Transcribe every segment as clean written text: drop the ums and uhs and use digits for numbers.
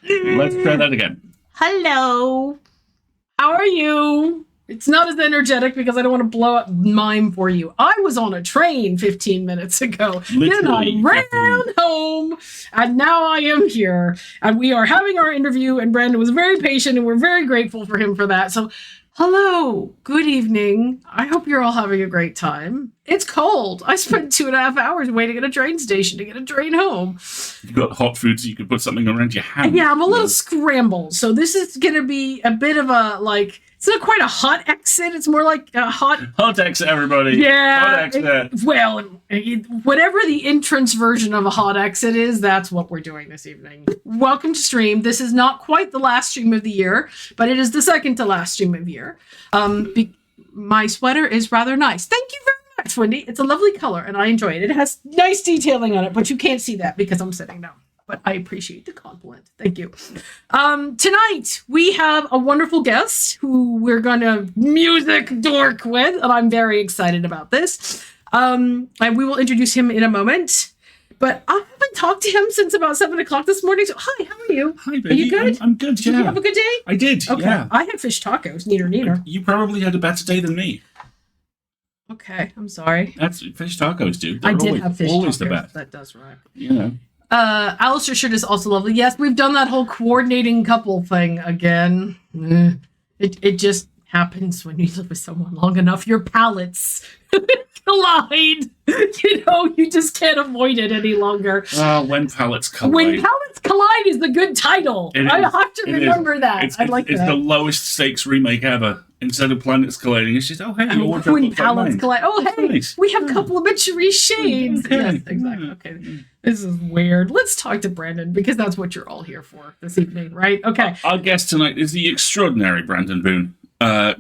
Let's try that again. Hello. How are you? It's not as energetic because I don't want to blow up mime for you. I was on a train 15 minutes ago. Literally, then I ran home, and now I am here. And we are having our interview, and Brandon was very patient, and we're very grateful for him for that. So, hello. Good evening. I hope you're all having a great time. It's cold. I spent 2.5 hours waiting at a train station to get a train home. You've got hot food, so you can put something around your hand. Yeah, I'm a little scrambled. So this is going to be a bit of a, like, it's not quite a hot exit. It's more like a hot exit, everybody. Yeah. Hot exit. Whatever the entrance version of a hot exit is, that's what we're doing this evening. Welcome to stream. This is not quite the last stream of the year, but it is the second to last stream of the year. My sweater is rather nice. Thank you very much, Wendy. It's a lovely color, and I enjoy it. It has nice detailing on it, but you can't see that because I'm sitting down. But I appreciate the compliment. Thank you. Tonight, we have a wonderful guest who we're going to music dork with, and I'm very excited about this. And we will introduce him in a moment. But I haven't talked to him since about 7 o'clock this morning. So, hi, how are you? Hi, baby. Are you good? I'm good, yeah. Did you have a good day? I did, okay. Yeah. I had fish tacos, neener. You probably had a better day than me. Okay, I'm sorry. That's fish tacos, dude. I did have fish always tacos. The best. That does rhyme. Yeah. Alasdair shirt is also lovely. Yes, we've done that whole coordinating couple thing again. It just happens when you live with someone long enough. Your palates collide. You just can't avoid it any longer. When palates collide. When palates collide is the good title. I have to remember that. I like that. It's the lowest stakes remake ever. Instead of planets colliding, it's just, hey, when palates collide. Oh, hey, nice. We have complementary shades. Okay. Yes, exactly. Okay, this is weird. Let's talk to Brandon because that's what you're all here for this evening, right? Okay. Our guest tonight is the extraordinary Brandon Boone,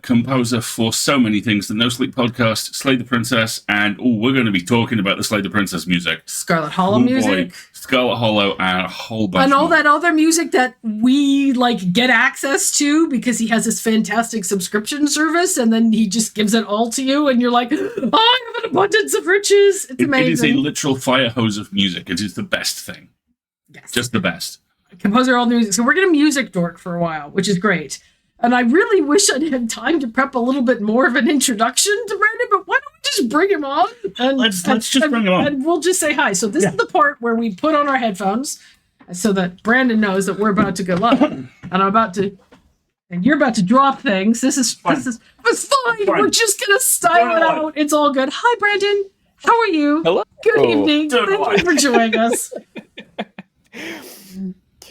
composer for so many things: the No Sleep podcast, Slay the Princess, and we're going to be talking about the Slay the Princess music, Scarlet Hollow music, Scarlet Hollow, and a whole bunch, and all more. That other music that we get access to because he has this fantastic subscription service, and then he just gives it all to you, and you're like, oh, I have an abundance of riches. It's amazing. It is a literal fire hose of music. It is the best thing. Yes, just the best. Composer all music. So we're gonna music dork for a while, which is great. And I really wish I'd had time to prep a little bit more of an introduction to Brandon, but why don't we just bring him on? And let's just bring him on. And we'll just say hi. So this is the part where we put on our headphones so that Brandon knows that we're about to go live. And you're about to drop things. It's fine. We're just going to style it out. It's all good. Hi, Brandon. How are you? Hello. Good evening. Thank you for joining us.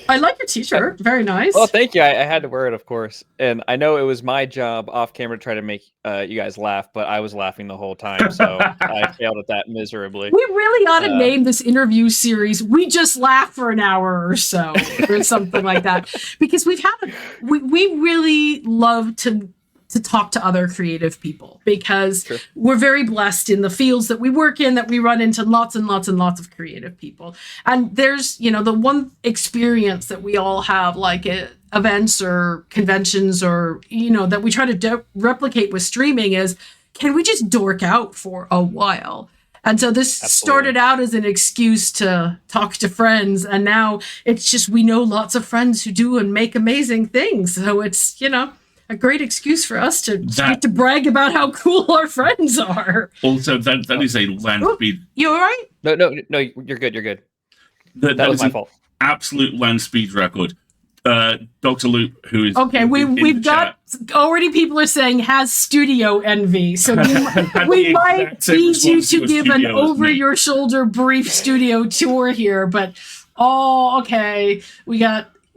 I like your t-shirt. Very nice. Well, thank you. I had to wear it, of course. And I know it was my job off camera to try to make you guys laugh, but I was laughing the whole time, so I failed at that miserably. We really ought to name this interview series "We Just Laugh for an Hour" or so, or something like that. Because we really love to talk to other creative people because we're very blessed in the fields that we work in, that we run into lots and lots and lots of creative people. And there's, the one experience that we all have, like at events or conventions or, that we try to replicate with streaming is, can we just dork out for a while? And so this started out as an excuse to talk to friends. And now it's just, we know lots of friends who do and make amazing things. So it's, a great excuse for us to brag about how cool our friends are. Also, that is a land speed. You all right? No, you're good. You're good. That was my fault. Absolute land speed record. Dr. Loop, who is okay, we've got already people are saying has studio envy, so we might need you to give an over your shoulder brief studio tour here. But okay,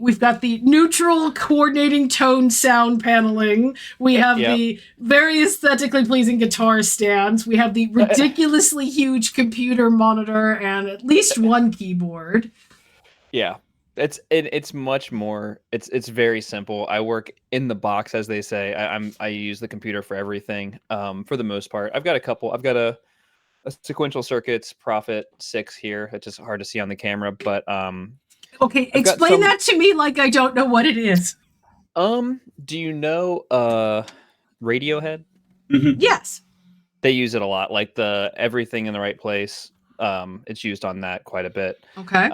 We've got the neutral coordinating tone sound paneling. We have the very aesthetically pleasing guitar stands. We have the ridiculously huge computer monitor and at least one keyboard. Yeah, it's much more. It's very simple. I work in the box, as they say. I use the computer for everything. For the most part, I've got a sequential circuits Prophet 6 here. It's just hard to see on the camera, but okay, explain that to me like I don't know what it is. Do you know Radiohead? Mm-hmm. Yes. They use it a lot, like the Everything in the Right Place. It's used on that quite a bit. Okay.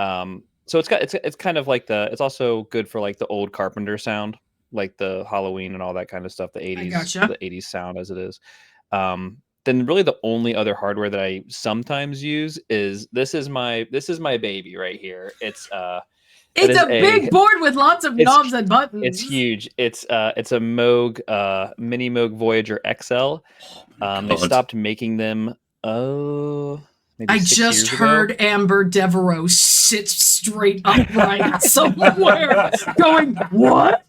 So it's kind of like it's also good for like the old Carpenter sound, like the Halloween and all that kind of stuff, the I 80s, gotcha. the 80s sound as it is. Then really the only other hardware that I sometimes use is this is my baby right here. It It's is a big board with lots of it's knobs and buttons. huge. It's a Moog Mini Moog Voyager XL. They God. stopped making them maybe I 6 just years heard ago. Amber Devereaux sit straight upright somewhere, going, "What?"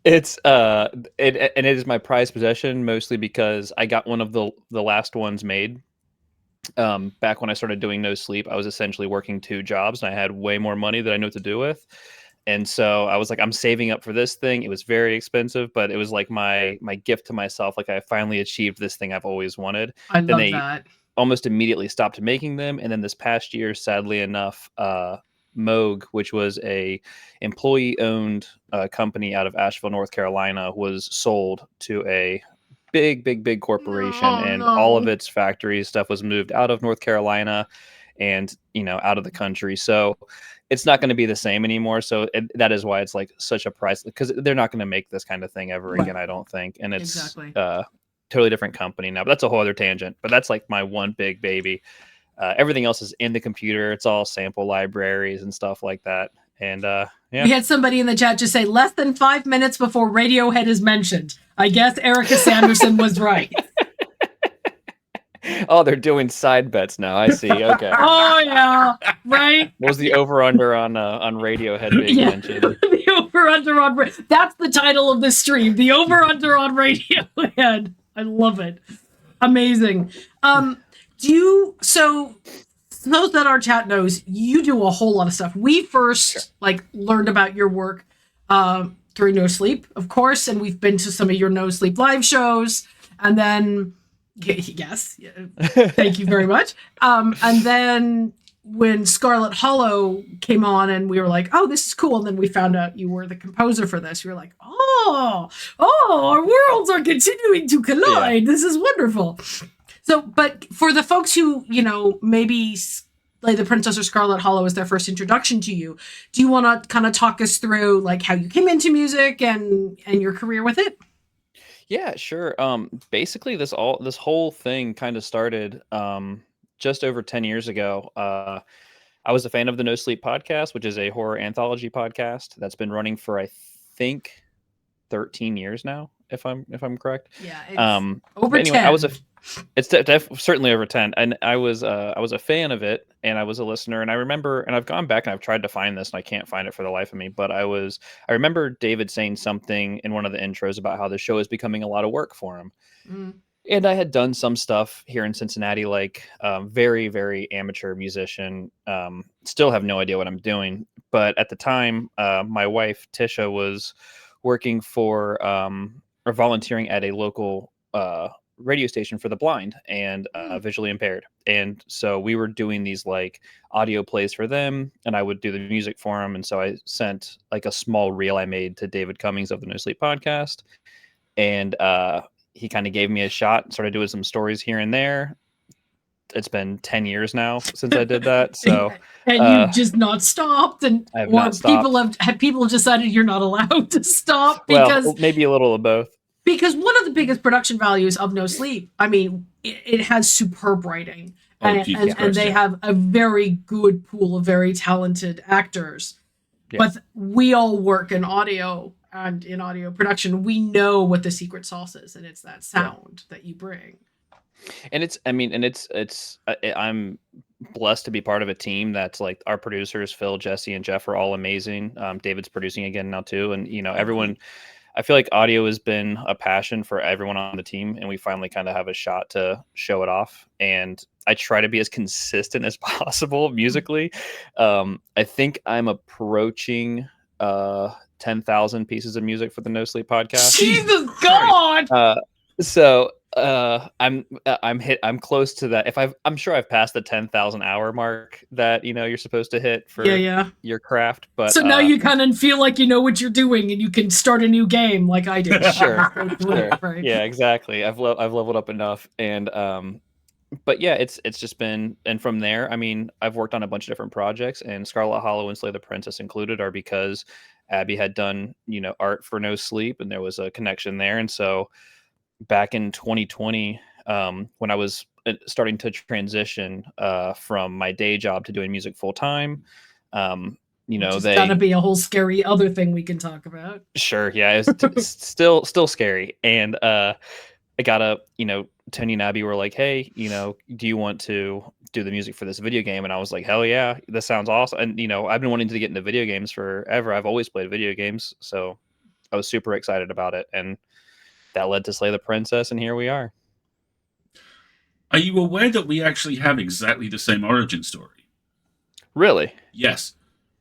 It's it is my prized possession, mostly because I got one of the last ones made. Back when I started doing No Sleep, I was essentially working 2 jobs and I had way more money that I knew what to do with. And so I was like, I'm saving up for this thing. It was very expensive, but it was like my gift to myself. Like I finally achieved this thing I've always wanted. I Then love they that. almost immediately stopped making them. And then this past year, sadly enough, Moog, which was a employee-owned company out of Asheville, North Carolina, was sold to a big corporation, Oh and all of no. its factories stuff was moved out of North Carolina and out of the country. So it's not going to be the same anymore. So that is why it's like such a price, because they're not going to make this kind of thing ever Right. again, I don't think. And it's Exactly. totally different company now, but that's a whole other tangent. But that's like my one big baby. Everything else is in the computer. It's all sample libraries and stuff like that. And yeah. We had somebody in the chat just say less than 5 minutes before Radiohead is mentioned. I guess Erica Sanderson was right. Oh, they're doing side bets now. I see. Okay. Oh yeah, right. What was the over under on Radiohead being mentioned? The over under on that's the title of the stream. The over under on Radiohead. I love it. Amazing. So those that our chat knows, you do a whole lot of stuff. We first learned about your work during No Sleep, of course, and we've been to some of your No Sleep live shows, and then yes, thank you very much. And then when Scarlet Hollow came on, and we were like, "Oh, this is cool," and then we found out you were the composer for this. We were like, "Oh, our worlds are continuing to collide. Yeah. This is wonderful." So, but for the folks who, maybe Slay the Princess or Scarlet Hollow is their first introduction to you, do you want to kind of talk us through how you came into music and your career with it? Yeah, sure. Basically this whole thing kind of started just over 10 years ago. I was a fan of the No Sleep podcast, which is a horror anthology podcast that's been running for, I think, 13 years now, if I'm correct. Yeah, it's over 10. It's certainly over 10, and I was a fan of it, and I was a listener, and I remember, and I've gone back and I've tried to find this and I can't find it for the life of me, but I remember David saying something in one of the intros about how the show is becoming a lot of work for him. And I had done some stuff here in Cincinnati, very, very amateur musician, still have no idea what I'm doing. But at the time, my wife, Tisha, was working for or volunteering at a local radio station for the blind and visually impaired. And so we were doing these audio plays for them, and I would do the music for them. And so I sent a small reel I made to David Cummings of the No Sleep podcast. And he kind of gave me a shot and started doing some stories here and there. It's been 10 years now since I did that. So and you've just not stopped, and I have not stopped. People decided you're not allowed to stop because maybe a little of both. Because one of the biggest production values of No Sleep, I mean, it has superb writing, and they have a very good pool of very talented actors. Yeah. But we all work in audio and in audio production. We know what the secret sauce is, and it's that sound that you bring. And I'm blessed to be part of a team that's our producers, Phil, Jesse, and Jeff are all amazing. David's producing again now too, and everyone. I feel like audio has been a passion for everyone on the team, and we finally kind of have a shot to show it off. And I try to be as consistent as possible musically. I think I'm approaching 10,000 pieces of music for the No Sleep podcast. Jesus God! I'm close to that. I'm sure I've passed the 10,000 hour mark that you're supposed to hit for your craft. But so now you kind of feel like you know what you're doing and you can start a new game like I did. Sure. Right. Yeah, exactly. I've leveled up enough, and but yeah, it's just been, and from there, I mean, I've worked on a bunch of different projects, and Scarlet Hollow and Slay the Princess included are because Abby had done, art for No Sleep, and there was a connection there. And so back in 2020, when I was starting to transition from my day job to doing music full time, Which is gonna be a whole scary other thing we can talk about. Sure, yeah, it's still scary. And I got a, Tony and Abby were like, hey, do you want to do the music for this video game? And I was like, hell yeah, this sounds awesome. And I've been wanting to get into video games forever. I've always played video games, so I was super excited about it, and that led to Slay the Princess, and here we are. Are you aware that we actually have exactly the same origin story? Really? Yes.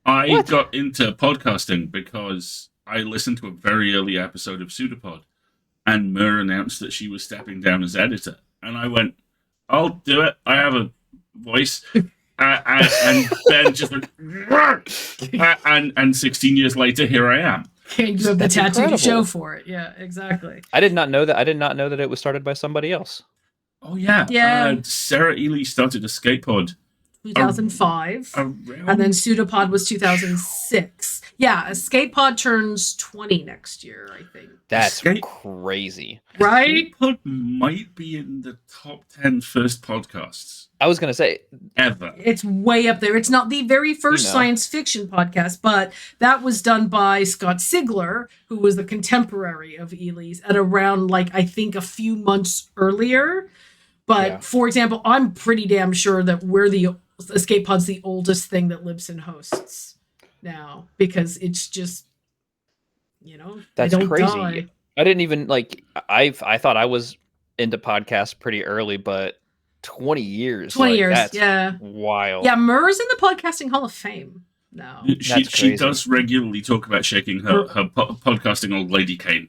I got into podcasting because I listened to a very early episode of Pseudopod, and Mer announced that she was stepping down as editor. And I went, I'll do it. I have a voice. And Ben just went, and 16 years later, here I am. And you have the tattoo to show for it. Yeah, exactly. I did not know that. I did not know that it was started by somebody else. Oh, yeah. Yeah. Sarah Ely started a skatepod. 2005. And then Pseudopod was 2006. Yeah, a skatepod turns 20 next year, I think. That's crazy. Right? Skatepod might be in the top 10 first podcasts. I was going to say. Ever. It's way up there. It's not the very first science fiction podcast, but that was done by Scott Sigler, who was the contemporary of Ely's at around, I think a few months earlier. But, for example, I'm pretty damn sure that Escape Pod's the oldest thing that lives in hosts now, because it's just, that's they don't crazy. die. I didn't even I thought I was into podcasts pretty early, but 20 years. 20 years, that's yeah. Wild. Yeah, Murr's in the Podcasting Hall of Fame now. She does regularly talk about shaking her podcasting old lady cane.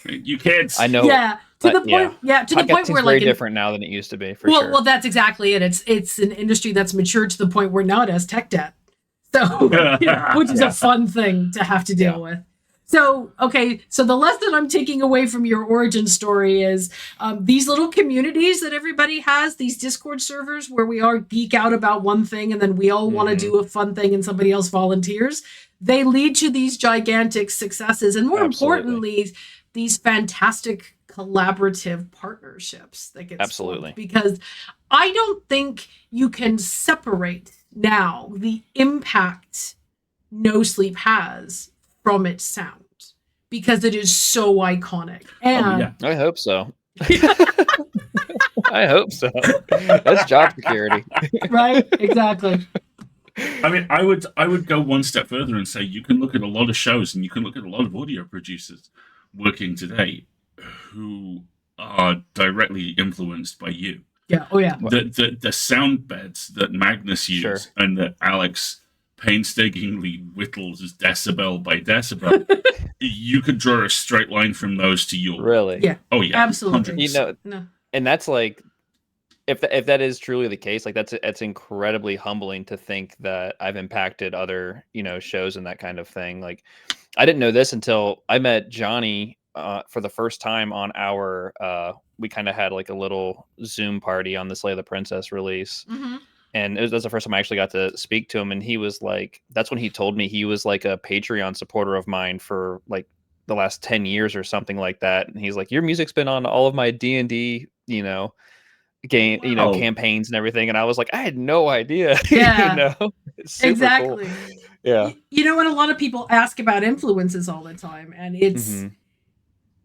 You kids. I know. Yeah. To the point, to the point where very different now than it used to be. Sure. Well, that's exactly it. It's an industry that's matured to the point where now it has tech debt, so which is a fun thing to have to deal with. So, so the lesson I'm taking away from your origin story is these little communities that everybody has, these Discord servers where we all geek out about one thing and then we all want to do a fun thing and somebody else volunteers. They lead to these gigantic successes, and more importantly, these fantastic collaborative partnerships that get formed, because I don't think you can separate now the impact No Sleep has from its sound, because it is so iconic. And I hope so. I hope so. That's job security. Right? Exactly. I mean, I would go one step further and say you can look at a lot of shows and you can look at a lot of audio producers working today who are directly influenced by you. Yeah. Oh, yeah. The sound beds that Magnus used and that Alex painstakingly whittles as decibel by decibel, you could draw a straight line from those to your. Really? Yeah. Oh, yeah. Absolutely. And that's if that is truly the case, that's incredibly humbling to think that I've impacted other, shows and that kind of thing. I didn't know this until I met Johnny for the first time on our we kind of had a little Zoom party on the Slay the Princess release. Mm-hmm. And it was the first time I actually got to speak to him, and he was that's when he told me he was a Patreon supporter of mine for the last 10 years or something like that. And he's like, your music's been on all of my D&D, game, campaigns and everything. And I was like, I had no idea. Yeah. It's super exactly. Cool. Yeah. And a lot of people ask about influences all the time, and it's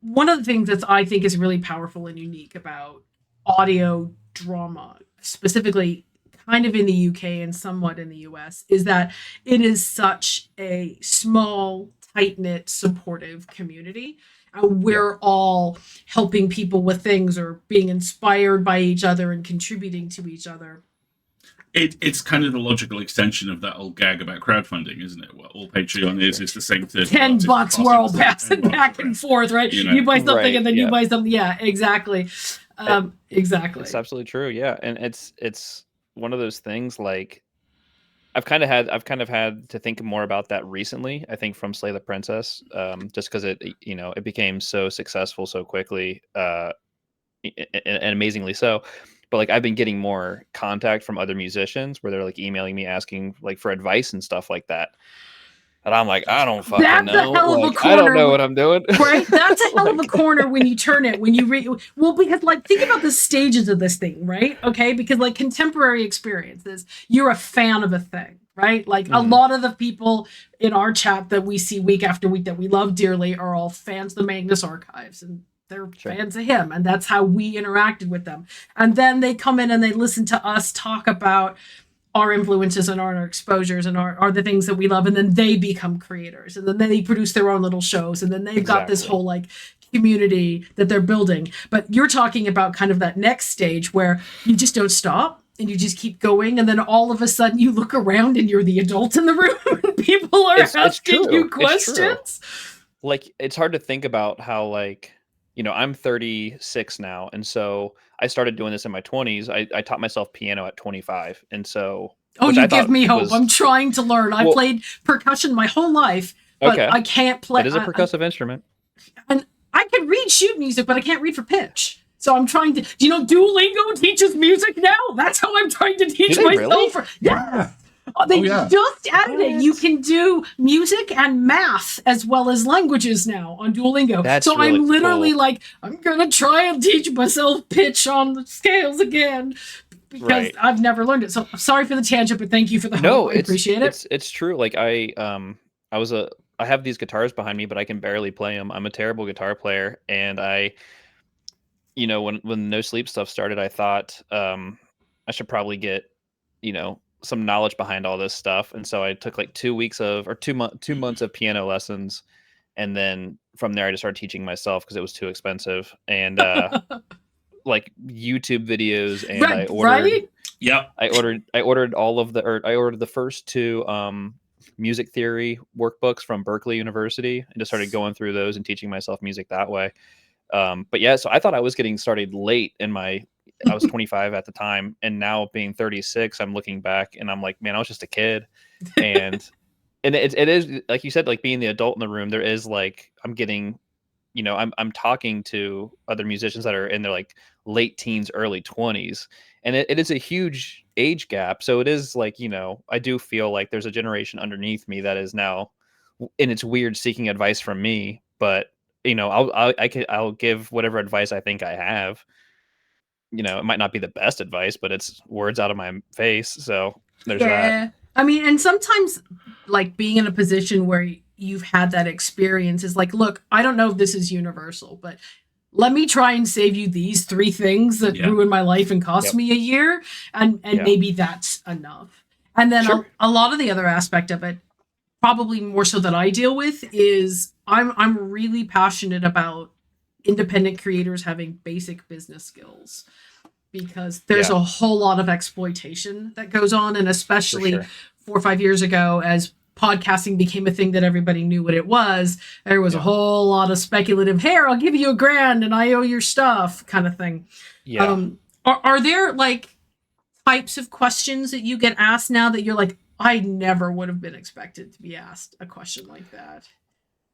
one of the things that I think is really powerful and unique about audio drama, specifically kind of in the UK and somewhat in the US, is that it is such a small, tight-knit, supportive community. We're all helping people with things or being inspired by each other and contributing to each other. It's kind of the logical extension of that old gag about crowdfunding, isn't it? What all Patreon is the same thing. $10 we're all passing back and forth, right? You buy something and then you buy something. Yeah, exactly. Exactly. It's absolutely true. Yeah. And it's one of those things I've kind of had to think more about that recently, I think, from Slay the Princess, just because it became so successful so quickly, and amazingly so. but like I've been getting more contact from other musicians where they're like emailing me asking like for advice and stuff like that. And I'm like, I don't fucking That's know. a hell of a Like, I don't corner. know what I'm doing. Right? That's a hell of a Like- corner when you turn it, when you well, because like think about the stages of this thing, right? Okay, because like contemporary experiences, you're a fan of a thing, right? Like a lot of the people in our chat that we see week after week that we love dearly are all fans of the Magnus Archives, and they're fans of him, and that's how we interacted with them. And then they come in and they listen to us talk about our influences and our exposures and are the things that we love, and then they become creators, and then they produce their own little shows, and then they've got this whole like community that they're building. But you're talking about kind of that next stage where you just don't stop and you just keep going, and then all of a sudden you look around and you're the adult in the room and people are asking you questions. Like it's hard to think about how like, you know, I'm 36 now, and so I started doing this in my 20s. I taught myself piano at 25, and so you give me hope. I'm trying to learn. I played percussion my whole life, but I can't play. It is a percussive instrument, and I can read sheet music, but I can't read for pitch. So I'm trying to. Do you know Duolingo teaches music now? That's how I'm trying to teach myself. Really? Yeah. They just added it. You can do music and math as well as languages now on Duolingo. So really I'm literally like, I'm going to try and teach myself pitch on the scales again because I've never learned it. So sorry for the tangent, but thank you for the hope. I appreciate it. It's true. Like I have these guitars behind me, but I can barely play them. I'm a terrible guitar player. And you know, when No Sleep stuff started, I thought I should probably get, you know, some knowledge behind all this stuff, and so I took like 2 months of piano lessons, and then from there I just started teaching myself because it was too expensive, and like YouTube videos, and I ordered the first 2 music theory workbooks from Berkeley University, and just started going through those and teaching myself music that way. But yeah, so I thought I was getting started late I was 25 at the time, and now being 36, I'm looking back and I'm like, man, I was just a kid. And it is like you said, like being the adult in the room, there is like, I'm getting, you know, I'm talking to other musicians that are in their like late teens, early 20s. And it is a huge age gap. So it is like, you know, I do feel like there's a generation underneath me that is now, and it's weird seeking advice from me, but you know, I'll give whatever advice I think I have. You know, it might not be the best advice, but it's words out of my face. So there's that. I mean, and sometimes like being in a position where you've had that experience is like, look, I don't know if this is universal, but let me try and save you these 3 things that ruined my life and cost me a year. And maybe that's enough. And then a lot of the other aspect of it, probably more so that I deal with, is I'm really passionate about independent creators having basic business skills, because there's a whole lot of exploitation that goes on. And especially 4 or 5 years ago, as podcasting became a thing that everybody knew what it was, there was a whole lot of speculative, here, I'll give you $1,000 and I owe your stuff kind of thing. Are there like types of questions that you get asked now that you're like, I never would have been expected to be asked a question like that?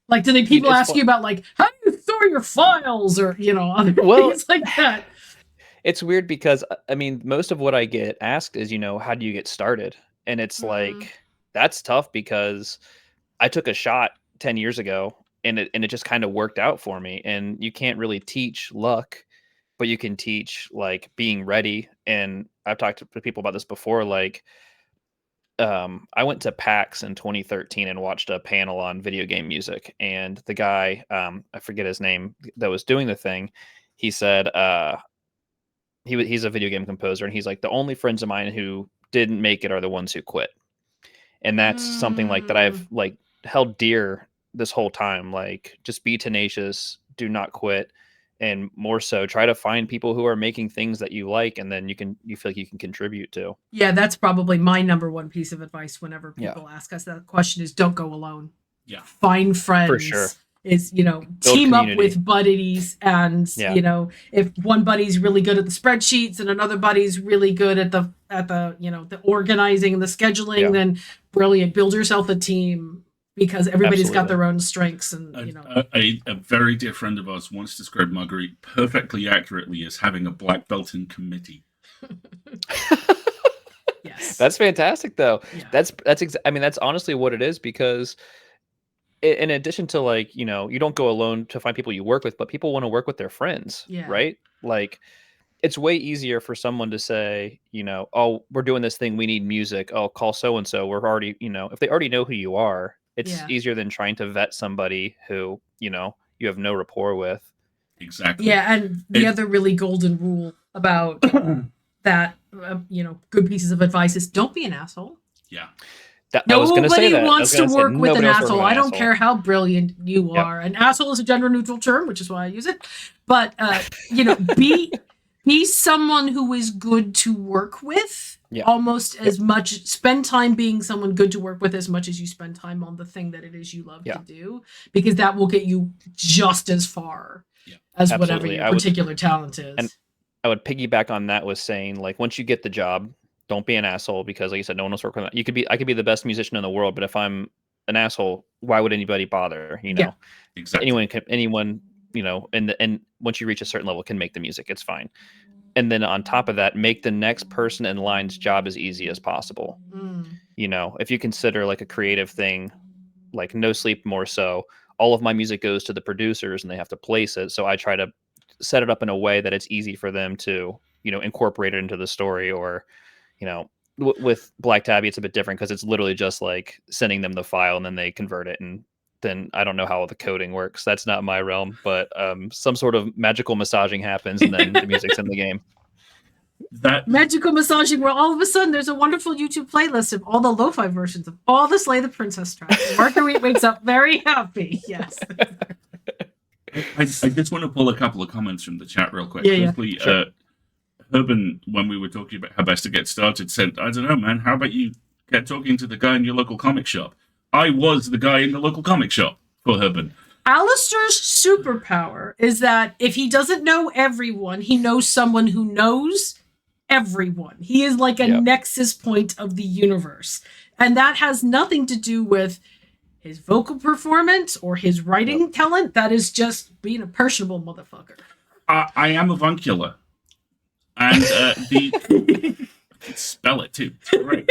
Like, do people ask you about like, how do you store your files, or, you know, other things like that? It's weird because I mean, most of what I get asked is, you know, how do you get started? And it's like, that's tough because I took a shot 10 years ago and it just kind of worked out for me. And you can't really teach luck, but you can teach like being ready. And I've talked to people about this before, like, I went to PAX in 2013 and watched a panel on video game music, and the guy, I forget his name, that was doing the thing, he said, he's a video game composer, and he's like, the only friends of mine who didn't make it are the ones who quit. And that's something like that I've like held dear this whole time. Like, just be tenacious, do not quit. And more so, try to find people who are making things that you like, and then you feel like you can contribute to. Yeah, that's probably my number one piece of advice whenever people ask us that question is, don't go alone. Yeah. Find friends. For sure. Is, you know, Build team community. up with buddies, and you know, if one buddy's really good at the spreadsheets and another buddy's really good at the you know, the organizing and the scheduling, then brilliant. Build yourself a team, because everybody's got their own strengths. And you know, a very dear friend of ours once described Marguerite perfectly accurately as having a black belt in committee. Yes. That's fantastic, though. Yeah. I mean, that's honestly what it is, because in addition to, like, you know, you don't go alone to find people you work with, but people want to work with their friends, Yeah. right? Like, it's way easier for someone to say, you know, oh, we're doing this thing, we need music. Oh, call so and so. We're already, you know, if they already know who you are, it's Yeah. easier than trying to vet somebody who, you know, you have no rapport with. Exactly. Yeah, and the other really golden rule about that, you know, good pieces of advice is don't be an asshole. Yeah. I was going to say Nobody that. wants to work with an nobody else works asshole. with an I don't asshole. care how brilliant you Yep. are. An asshole is a gender neutral term, which is why I use it. But you know, be someone who is good to work with. Yeah. Almost as much. Spend time being someone good to work with as much as you spend time on the thing that it is you love to do, because that will get you just as far as whatever your particular talent is. And I would piggyback on that with saying, like, once you get the job, don't be an asshole, because, like you said, no one else work with that. I could be the best musician in the world, but if I'm an asshole, why would anybody bother? You know, exactly. Anyone, you know, and once you reach a certain level, can make the music. It's fine. And then on top of that, make the next person in line's job as easy as possible. You know, if you consider like a creative thing, like No Sleep more so, all of my music goes to the producers and they have to place it. So I try to set it up in a way that it's easy for them to, you know, incorporate it into the story. Or, you know, with Black Tabby, it's a bit different because it's literally just like sending them the file and then they convert it. And then I don't know how the coding works. That's not my realm, but some sort of magical massaging happens and then the music's in the game. That magical massaging, where all of a sudden there's a wonderful YouTube playlist of all the lo-fi versions of all the Slay the Princess tracks. And Marguerite wakes up very happy. Yes. I just want to pull a couple of comments from the chat real quick. Yeah, Firstly, sure. Herben, when we were talking about how best to get started, said, I don't know, man, how about you get talking to the guy in your local comic shop? I was the guy in the local comic shop for Herben. Alasdair's superpower is that if he doesn't know everyone, he knows someone who knows everyone. He is like a nexus point of the universe. And that has nothing to do with his vocal performance or his writing talent. That is just being a personable motherfucker. I am avuncular. And spell it too. It's great.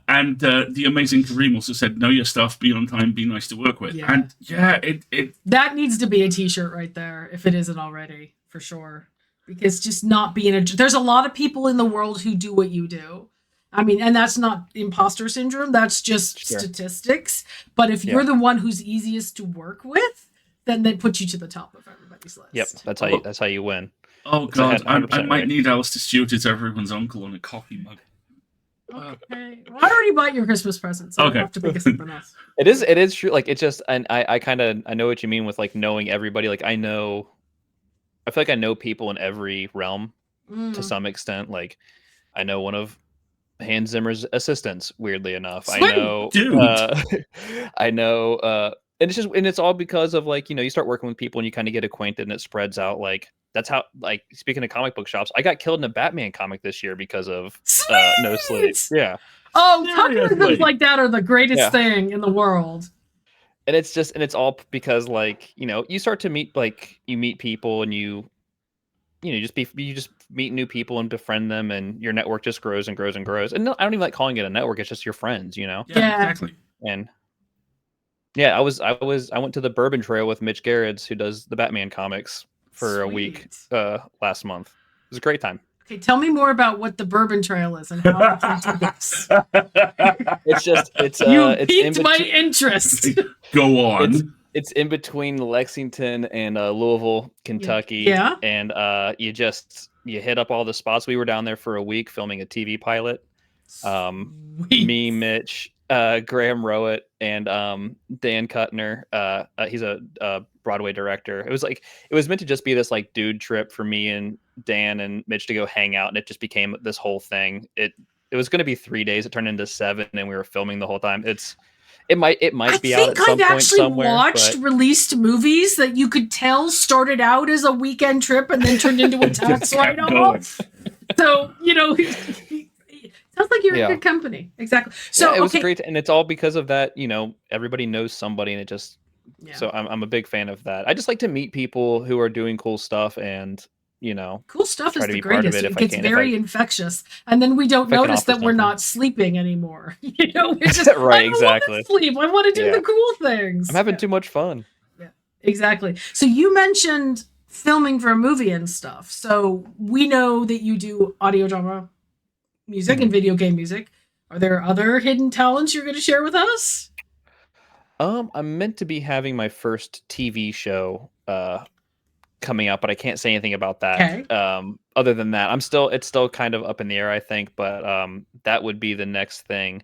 And the amazing Kareem also said, know your stuff, be on time, be nice to work with. Yeah. And it that needs to be a t-shirt right there, if it isn't already, for sure. Because just not being there's a lot of people in the world who do what you do. I mean, and that's not imposter syndrome, that's just statistics. But if you're the one who's easiest to work with, then they put you to the top of everybody's list. Yep, that's how you win. Oh god, I might need Alasdair Stewart as everyone's uncle on a coffee mug. Okay. Well, I already bought your Christmas present, so I have to think of something else. It is true. Like, it's just, and I know what you mean with like knowing everybody. Like, I feel like I know people in every realm to some extent. Like, I know one of Hans Zimmer's assistants, weirdly enough. Sweet, I know, and it's all because of, like, you know, you start working with people and you kind of get acquainted and it spreads out. Like, that's how, like, speaking of comic book shops, I got killed in a Batman comic this year because of No Sleep. Yeah. Oh, comics like that are the greatest thing in the world. And it's all because, like, you know, you start to meet people and you just meet new people and befriend them, and your network just grows and grows and grows. And no, I don't even like calling it a network. It's just your friends, you know? Yeah, exactly. And yeah, I went to the Bourbon Trail with Mitch Gerrits, who does the Batman comics, for a week last month. It was a great time. Okay, tell me more about what the Bourbon Trail is and how I can do this. You piqued my interest. Go on. It's in between Lexington and Louisville, Kentucky. Yeah. And you hit up all the spots. We were down there for a week filming a TV pilot. Me, Mitch, Graham Rowett, and Dan Kuttner. He's a Broadway director. It was meant to just be this like dude trip for me and Dan and Mitch to go hang out, and it just became this whole thing. It was going to be 3 days. It turned into 7, and we were filming the whole time. It might be out at some point somewhere. I think I've actually watched released movies that you could tell started out as a weekend trip and then turned into a tax write-off. So, you know, sounds like you're in good company. Exactly. So it was great, and it's all because of that. You know, everybody knows somebody, and it just. Yeah. So I'm a big fan of that. I just like to meet people who are doing cool stuff, and Cool stuff try is to the be part of greatest. it It if I gets can. very infectious, and then we don't if I can notice offer that we're something. not sleeping anymore. It's just Right, I don't exactly. want to sleep. I want to do Yeah. the cool things. I'm having too much fun. Yeah, exactly. So you mentioned filming for a movie and stuff. So we know that you do audio drama music and video game music. Are there other hidden talents you're going to share with us? I'm meant to be having my first TV show coming out, but I can't say anything about that. Okay. Other than that, it's still kind of up in the air, I think, but that would be the next thing.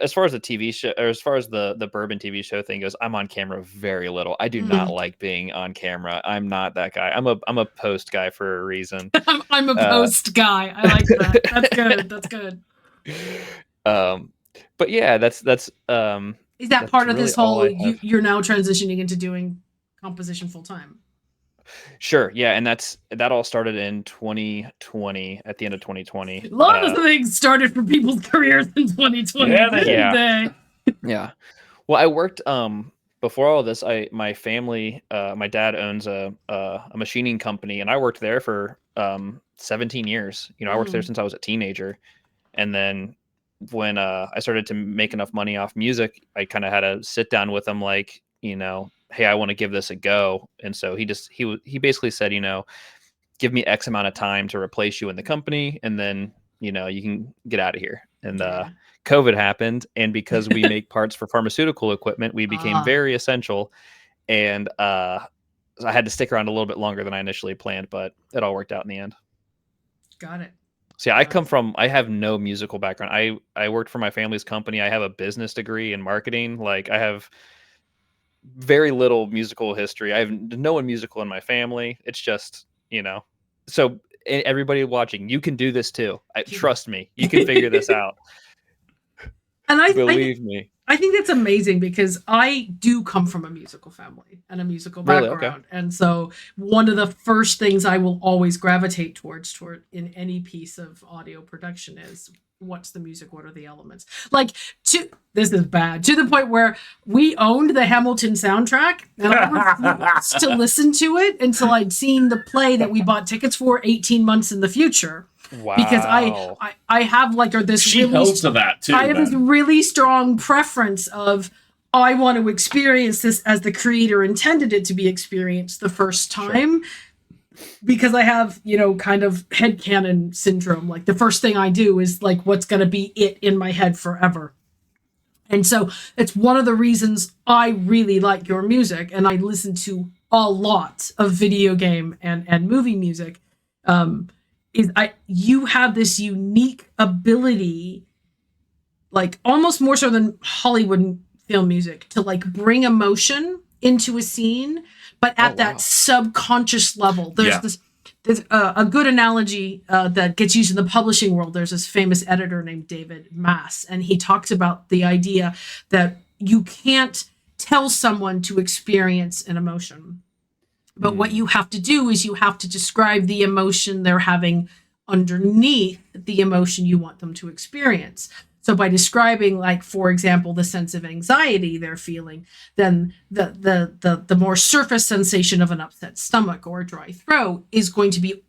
As far as the TV show, or as far as the bourbon TV show thing goes, I'm on camera very little. I do not like being on camera. I'm not that guy. I'm a post guy for a reason. I'm a post guy. I like that. That's good. That's good. But yeah, that's Is that that's part of really this all whole I have. you're now transitioning into doing composition full time? Sure, yeah, and that all started in 2020, at the end of 2020. A lot of things started for people's careers in 2020. Yeah. Yeah. Well, I worked before all this. My family, my dad owns a machining company, and I worked there for 17 years. I worked there since I was a teenager, and then when I started to make enough money off music, I kind of had to sit down with him, like, hey, I want to give this a go. And so he basically said, give me X amount of time to replace you in the company, and then you can get out of here. And COVID happened, and because we make parts for pharmaceutical equipment, we became very essential. And I had to stick around a little bit longer than I initially planned, but it all worked out in the end. Got it. See, I have no musical background. I worked for my family's company. I have a business degree in marketing. Like, I have very little musical history. I have no one musical in my family. It's just, so everybody watching, you can do this too. Trust me, you can figure this out. And believe me. I think that's amazing, because I do come from a musical family and a musical background. Really? Okay. And so one of the first things I will always gravitate toward in any piece of audio production is, what's the music? What are the elements? This is bad, to the point where we owned the Hamilton soundtrack, and I refused to listen to it until I'd seen the play that we bought tickets for 18 months in the future. Wow. Because I have this she held to that too. I have this really strong preference of, I want to experience this as the creator intended it to be experienced the first time. Sure. Because I have, kind of headcanon syndrome. Like, the first thing I do is what's going to be it in my head forever. And so it's one of the reasons I really like your music, and I listen to a lot of video game and movie music. You have this unique ability, almost more so than Hollywood film music, to bring emotion into a scene, but at that subconscious level. There's a good analogy that gets used in the publishing world. There's this famous editor named David Mass, and he talks about the idea that you can't tell someone to experience an emotion. But what you have to do is you have to describe the emotion they're having underneath the emotion you want them to experience. So by describing, for example, the sense of anxiety they're feeling, then the more surface sensation of an upset stomach or a dry throat is going to be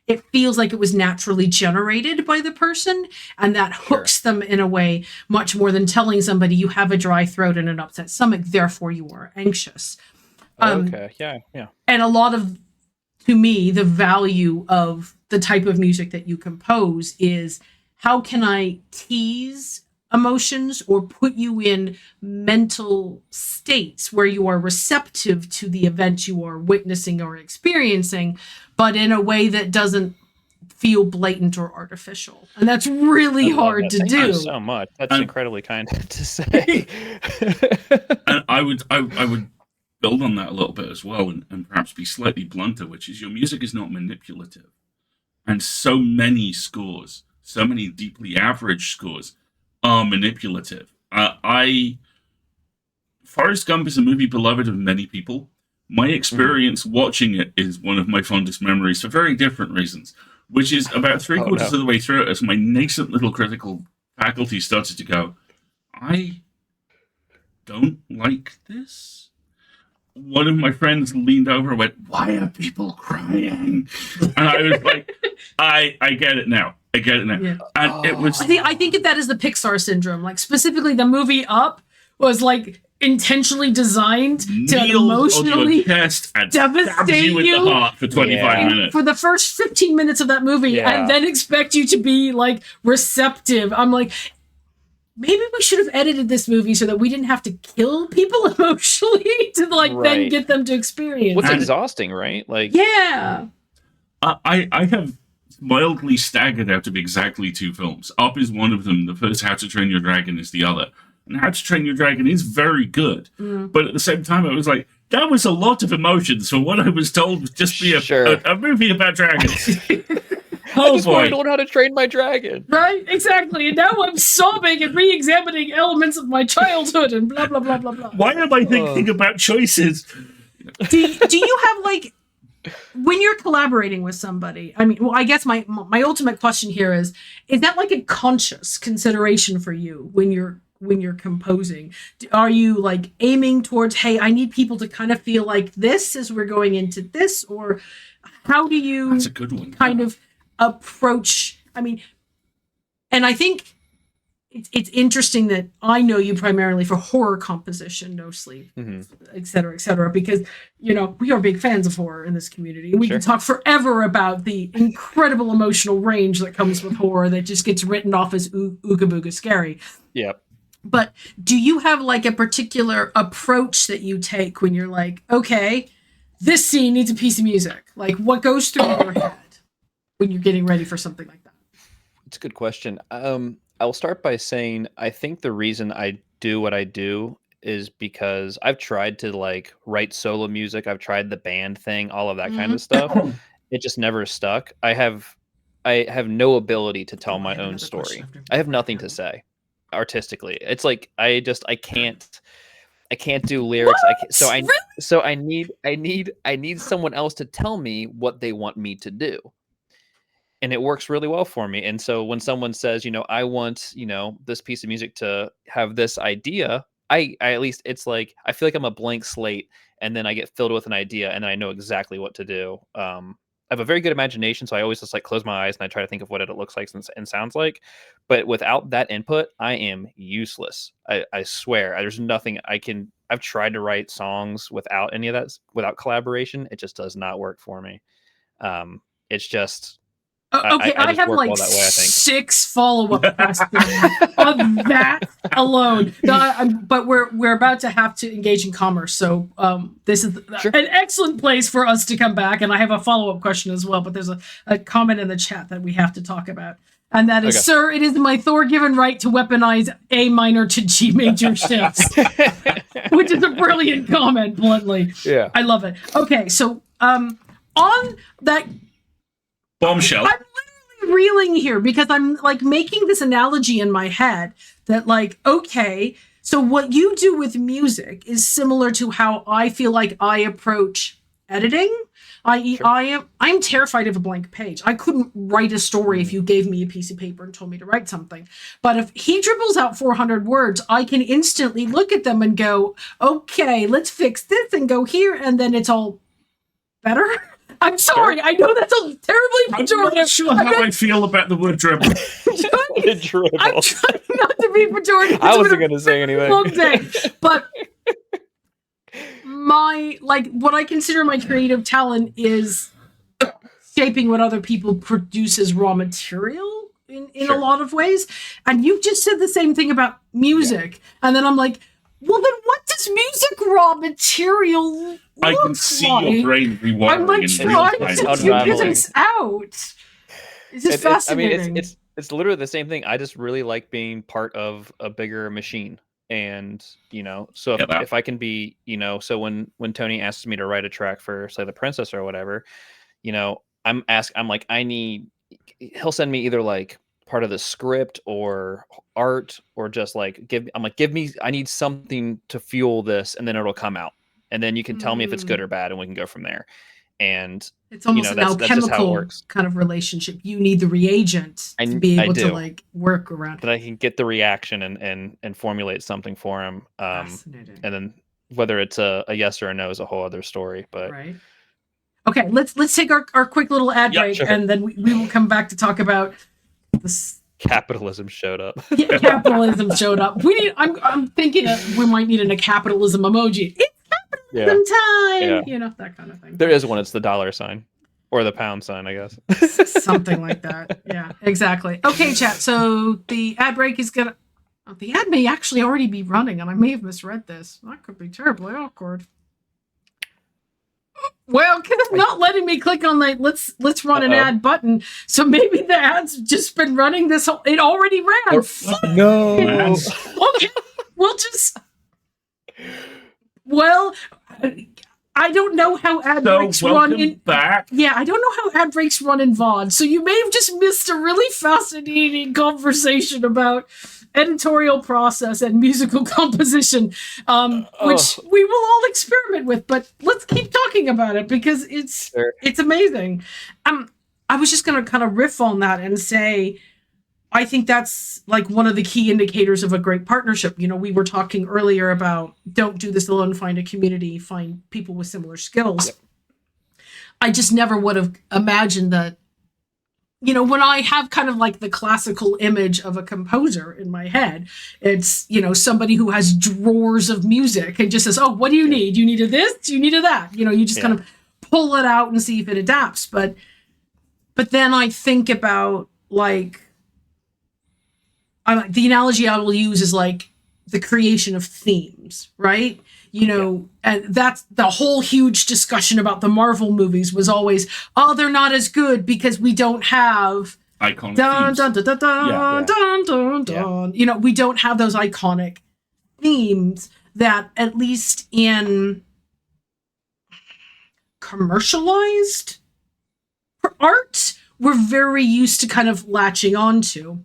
it feels like it was naturally generated by the person, and that hooks them in a way much more than telling somebody you have a dry throat and an upset stomach, therefore you are anxious. Okay. Yeah. And a lot of, to me, the value of the type of music that you compose is, how can I tease emotions or put you in mental states where you are receptive to the event you are witnessing or experiencing, but in a way that doesn't feel blatant or artificial. And that's really hard to do. Thank you so much. That's incredibly kind to say. And I would build on that a little bit as well, and perhaps be slightly blunter, which is, your music is not manipulative. And so many scores, so many deeply average scores, are manipulative. Forrest Gump is a movie beloved of many people. My experience watching it is one of my fondest memories for very different reasons, which is about three-quarters of the way through it, as my nascent little critical faculty started to go, I don't like this. one of my friends leaned over and went, "Why are people crying?" And I was like, I get it now. I get it now. Yeah. And it was. I think that is the Pixar syndrome. Like specifically, the movie Up was like intentionally designed to emotionally devastate you in the heart for 25 minutes. For the first 15 minutes of that movie, and then expect you to be like receptive. I'm like, maybe we should have edited this movie so that we didn't have to kill people emotionally to like then get them to experience. What's exhausting, right? Like, yeah. I have mildly staggered out of exactly 2 films. Up is one of them. The first How to Train Your Dragon is the other. And How to Train Your Dragon is very good. But at the same time, I was like, that was a lot of emotions for what I was told would just be a movie about dragons. I just want to learn how to train my dragon. Right? Exactly. And now I'm sobbing and re-examining elements of my childhood and blah, blah, blah, blah, blah. Why am I thinking about choices? Do you have, like, when you're collaborating with somebody, I mean, well, I guess my ultimate question here is that like a conscious consideration for you when you're composing? Are you like aiming towards, hey, I need people to kind of feel like this as we're going into this? Or how do you That's a good one. kind of approach? I mean, and I think it's interesting that I know you primarily for horror composition, No Sleep, et cetera, because, you know, we are big fans of horror in this community. And we can talk forever about the incredible emotional range that comes with horror that just gets written off as ooga booga scary. Yep. But do you have like a particular approach that you take when you're like, okay, this scene needs a piece of music? Like, what goes through your head when you're getting ready for something like that? It's a good question. I'll start by saying I think the reason I do what I do is because I've tried to like write solo music. I've tried the band thing, all of that kind of stuff. It just never stuck. I have no ability to tell my own story. I have nothing to say artistically. It's like I can't do lyrics. I need someone else to tell me what they want me to do. And it works really well for me. And so when someone says, you know, I want, you know, this piece of music to have this idea, I at least it's like I feel like I'm a blank slate, and then I get filled with an idea, and then I know exactly what to do. I have a very good imagination, so I always just like close my eyes and I try to think of what it looks like and sounds like. But without that input, I am useless. I swear. There's nothing I can. I've tried to write songs without any of that, without collaboration. It just does not work for me. It's just. Okay, I have like well that way, I think. 6 follow-up questions on that alone. But we're about to have to engage in commerce, so this is an excellent place for us to come back. And I have a follow-up question as well. But there's a comment in the chat that we have to talk about, and that is, sir, it is my Thor-given right to weaponize A minor to G major shifts, which is a brilliant comment. Bluntly, yeah, I love it. Okay, so on that. Bombshell. I'm literally reeling here because I'm like making this analogy in my head that like, okay, so what you do with music is similar to how I feel like I approach editing. I'm terrified of a blank page. I couldn't write a story if you gave me a piece of paper and told me to write something. But if he dribbles out 400 words, I can instantly look at them and go, okay, let's fix this and go here, and then it's all better. I'm sorry. I know that's a terribly pejorative. I'm not sure how I feel about the word dribble. I'm trying not to be pejorative. I wasn't going to say anything. Long day, but what I consider my creative talent is shaping what other people produce as raw material in a lot of ways. And you just said the same thing about music, and then I'm like, well, then what does music raw material I can see your brain rewiring. I'm like trying to figure this out. It's just fascinating. I mean, it's literally the same thing. I just really like being part of a bigger machine, and you know, so if I can be, you know, so when Tony asks me to write a track for, say, The Princess or whatever, you know, I'm like, he'll send me either like part of the script or art or just like I need something to fuel this, and then it'll come out. And then you can tell me if it's good or bad, and we can go from there. And it's almost an alchemical kind of relationship. You need the reagent to be able to like work around. But I can get the reaction and formulate something for him. And then Whether it's a yes or a no is a whole other story. But right. Okay, let's take our quick little ad break, sure. and then we will come back to talk about this. Capitalism showed up. Yeah, capitalism showed up. I'm thinking we might need a capitalism emoji. It's capitalism time. You know, that kind of thing. There is one. It's the $ or the £, I guess. Something like that. Yeah, exactly. Okay, chat. So the ad break is gonna. The ad may actually already be running, and I may have misread this. That could be terribly awkward. Well, because it's not letting me click on the let's run an ad button. So maybe the ad's just been running this whole. It already ran. No. We'll just. Well, I don't know how ad breaks run in. Back. Yeah, I don't know how ad breaks run in VOD. So you may have just missed a really fascinating conversation about editorial process and musical composition, which we will all experiment with. But let's keep talking about it because it's amazing. I was just going to kind of riff on that and say, I think that's like one of the key indicators of a great partnership. You know, we were talking earlier about don't do this alone, find a community, find people with similar skills. Yep. I just never would have imagined that, you know, when I have kind of like the classical image of a composer in my head, it's, you know, somebody who has drawers of music and just says, oh, what do you need? You needed this? You needed that? You know, you just kind of pull it out and see if it adapts. But then I think about like, the analogy I will use is like the creation of themes, right? You know, and that's the whole huge discussion about the Marvel movies was always, oh, they're not as good because we don't have iconic dun, dun, dun, dun, dun, dun, dun, dun. You know, we don't have those iconic themes that at least in commercialized art, we're very used to kind of latching onto.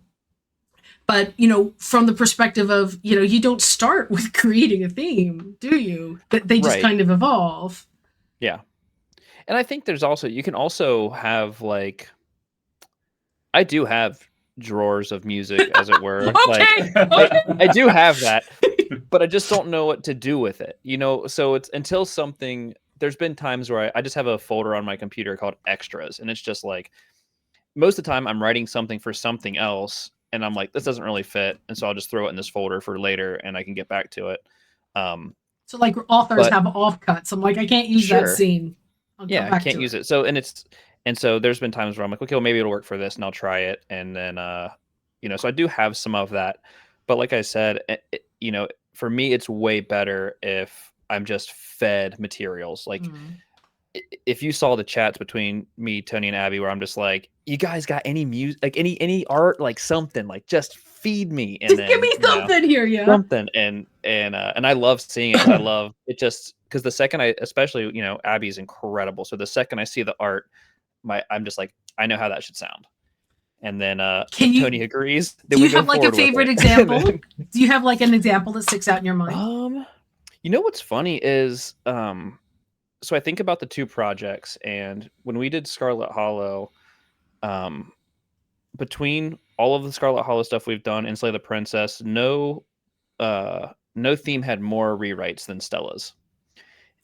But, you know, from the perspective of, you know, you don't start with creating a theme, do you? They just kind of evolve. Yeah. And I think there's also, you can also have like, I do have drawers of music, as it were. Okay. I do have that, but I just don't know what to do with it. You know, so it's until something, there's been times where I just have a folder on my computer called extras. And it's just like, most of the time I'm writing something for something else. And I'm like, this doesn't really fit. And so I'll just throw it in this folder for later and I can get back to it. So like authors have offcuts. I'm like, I can't use that scene. I can't use it. So, and so there's been times where I'm like, okay, well, maybe it'll work for this and I'll try it. And then, you know, so I do have some of that. But like I said, you know, for me, it's way better if I'm just fed materials. Like, if you saw the chats between me, Tony, and Abby, where I'm just like, you guys got any music, like any art, like something, like just feed me, and just give me something here, something, and I love seeing it. I love it just because the second especially, you know, Abby's incredible. So the second I see the art, I'm just like, I know how that should sound. And then Tony agrees. Do you have like a favorite example? Do you have like an example that sticks out in your mind? You know what's funny is so I think about the two projects, and when we did Scarlet Hollow, between all of the Scarlet Hollow stuff we've done and Slay the Princess, no theme had more rewrites than Stella's.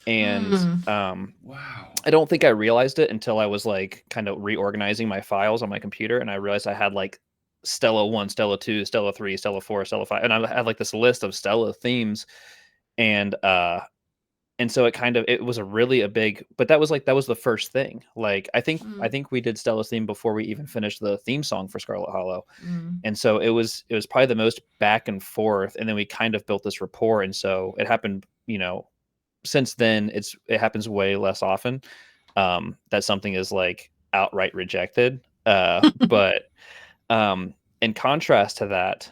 And wow, I don't think I realized it until I was like kind of reorganizing my files on my computer, and I realized I had like Stella 1, Stella 2, Stella 3, Stella 4, Stella 5, and I had like this list of Stella themes, and so it was a big, but that was the first thing. Like, I think we did Stella's theme before we even finished the theme song for Scarlet Hollow. And so it was probably the most back and forth. And then we kind of built this rapport. And so it happened, you know, since then it happens way less often, that something is like outright rejected. But, in contrast to that,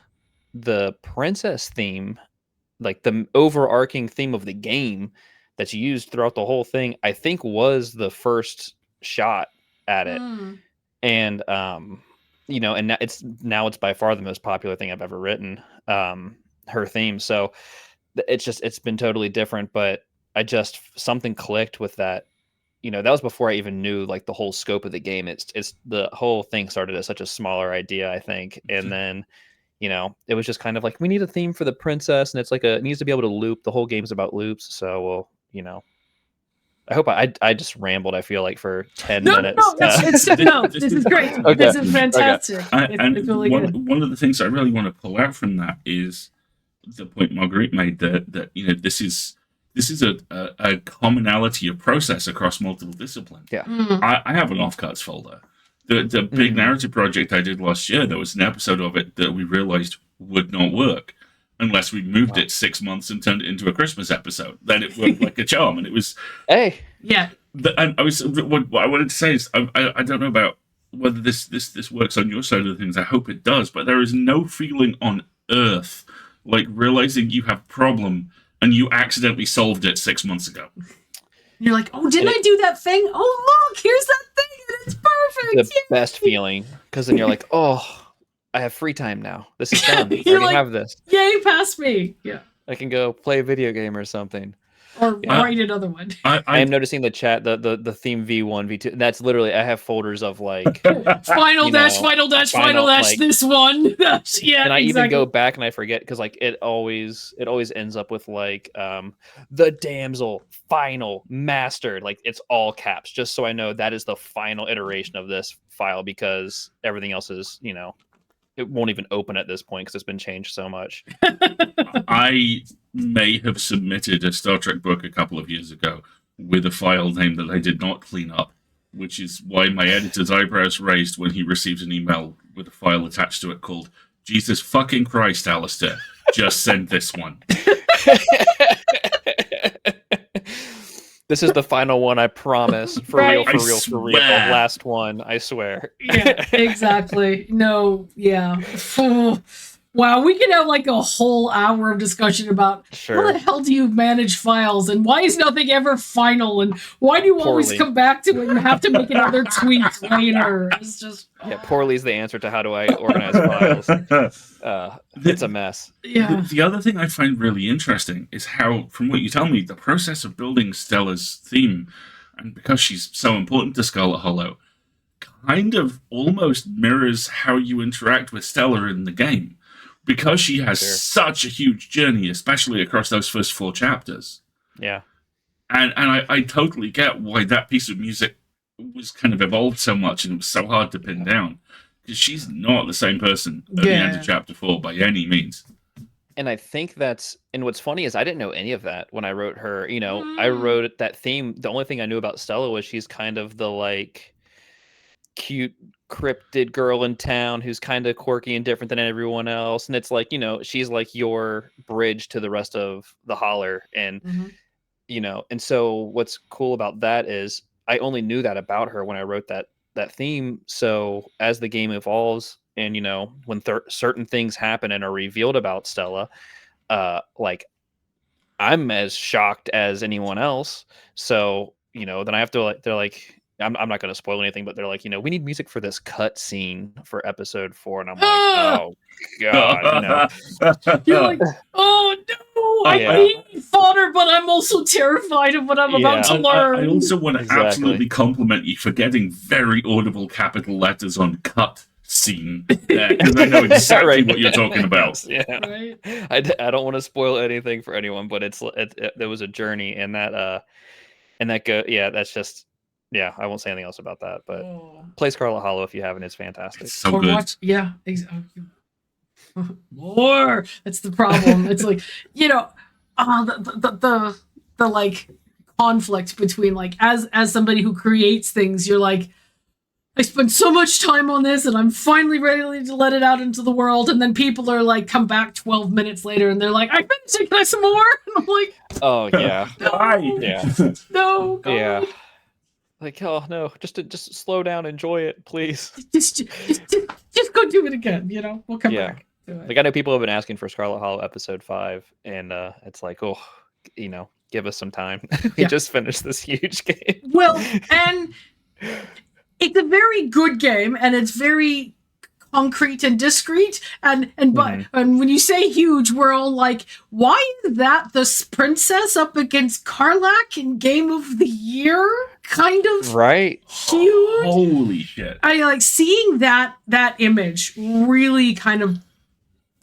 the princess theme, like the overarching theme of the game that's used throughout the whole thing, I think was the first shot at it. And, you know, and it's by far the most popular thing I've ever written, her theme. So it's been totally different, but something clicked with that. You know, that was before I even knew like the whole scope of the game. It's the whole thing started as such a smaller idea, I think. And then, it was just kind of like, we need a theme for the princess, and it's like it needs to be able to loop. The whole game's about loops, so I hope I just rambled, I feel like, for 10 minutes. This is great. Okay. This is fantastic. Okay. It's really good. One of the things I really want to pull out from that is the point Marguerite made that this is a commonality of process across multiple disciplines. Yeah. I have an offcuts folder. The big narrative project I did last year, there was an episode of it that we realized would not work unless we moved it 6 months and turned it into a Christmas episode. Then it worked like a charm, and it was. Hey. Yeah. And what I wanted to say is I don't know about whether this works on your side of the things. I hope it does, but there is no feeling on earth like realizing you have a problem and you accidentally solved it 6 months ago. You're like, oh, didn't I do that thing? Oh, look, here's that thing, and it's perfect. The best feeling, because then you're like, oh, I have free time now. This is done. I already have this. Yay, past me. Yeah. I can go play a video game or something. Or write another one. I am noticing the chat, the theme V1, V2. That's literally, I have folders of like final dash, this one. Yeah. And I even go back and I forget, because like it always ends up with like the damsel final mastered. Like it's all caps, just so I know that is the final iteration of this file, because everything else is, it won't even open at this point because it's been changed so much. I may have submitted a Star Trek book a couple of years ago with a file name that I did not clean up, which is why my editor's eyebrows raised when he received an email with a file attached to it called Jesus fucking Christ, Alasdair. Just send this one. This is the final one, I promise. For real. The last one, I swear. Yeah, exactly. No, yeah. Wow, we could have like a whole hour of discussion about how the hell do you manage files, and why is nothing ever final, and why do you always come back to it and have to make another tweak later? It's just poorly is the answer to how do I organize files. It's a mess. Yeah. The other thing I find really interesting is how, from what you tell me, the process of building Stella's theme, and because she's so important to Scarlet Hollow, kind of almost mirrors how you interact with Stella in the game. Because she has such a huge journey, especially across those first 4 chapters. Yeah. And I totally get why that piece of music was kind of evolved so much and it was so hard to pin down. Because she's not the same person at the end of chapter 4 by any means. And I think and what's funny is I didn't know any of that when I wrote her. I wrote that theme. The only thing I knew about Stella was she's kind of the like cute cryptid girl in town who's kind of quirky and different than everyone else, and it's like, she's like your bridge to the rest of the holler, and and so what's cool about that is I only knew that about her when I wrote that theme. So as the game evolves and when certain things happen and are revealed about Stella, like I'm as shocked as anyone else. So then I have to they're like, I'm not going to spoil anything, but they're like, we need music for this cut scene for episode 4. And I'm like, oh, God, You're like, oh, no, I need fodder, but I'm also terrified of what I'm about to learn. I also want to absolutely compliment you for getting very audible capital letters on cut scene there, because I know exactly what you're talking about. Yeah. Right? I don't want to spoil anything for anyone, but there was a journey, and that's just... Yeah, I won't say anything else about that, but play Scarlet Hollow if you haven't. It's fantastic. It's so good. Exactly. More. That's the problem. It's like, the like conflict between like as somebody who creates things, you're like, I spent so much time on this and I'm finally ready to let it out into the world, and then people are like, come back 12 minutes later and they're like, I finished it, can I have some more? And I'm like, oh yeah. No. Yeah. No, God. Yeah. Like, oh no, just slow down, enjoy it, please. Just go do it again. We'll come back. Like I know people have been asking for Scarlet Hollow episode 5, and it's like, give us some time. We just finished this huge game. Well, and it's a very good game, and it's very concrete and discreet, and when you say huge, we're all like, why is that the princess up against Karlach in Game of the Year? Kind of right, huge. Holy shit! I like seeing that image really kind of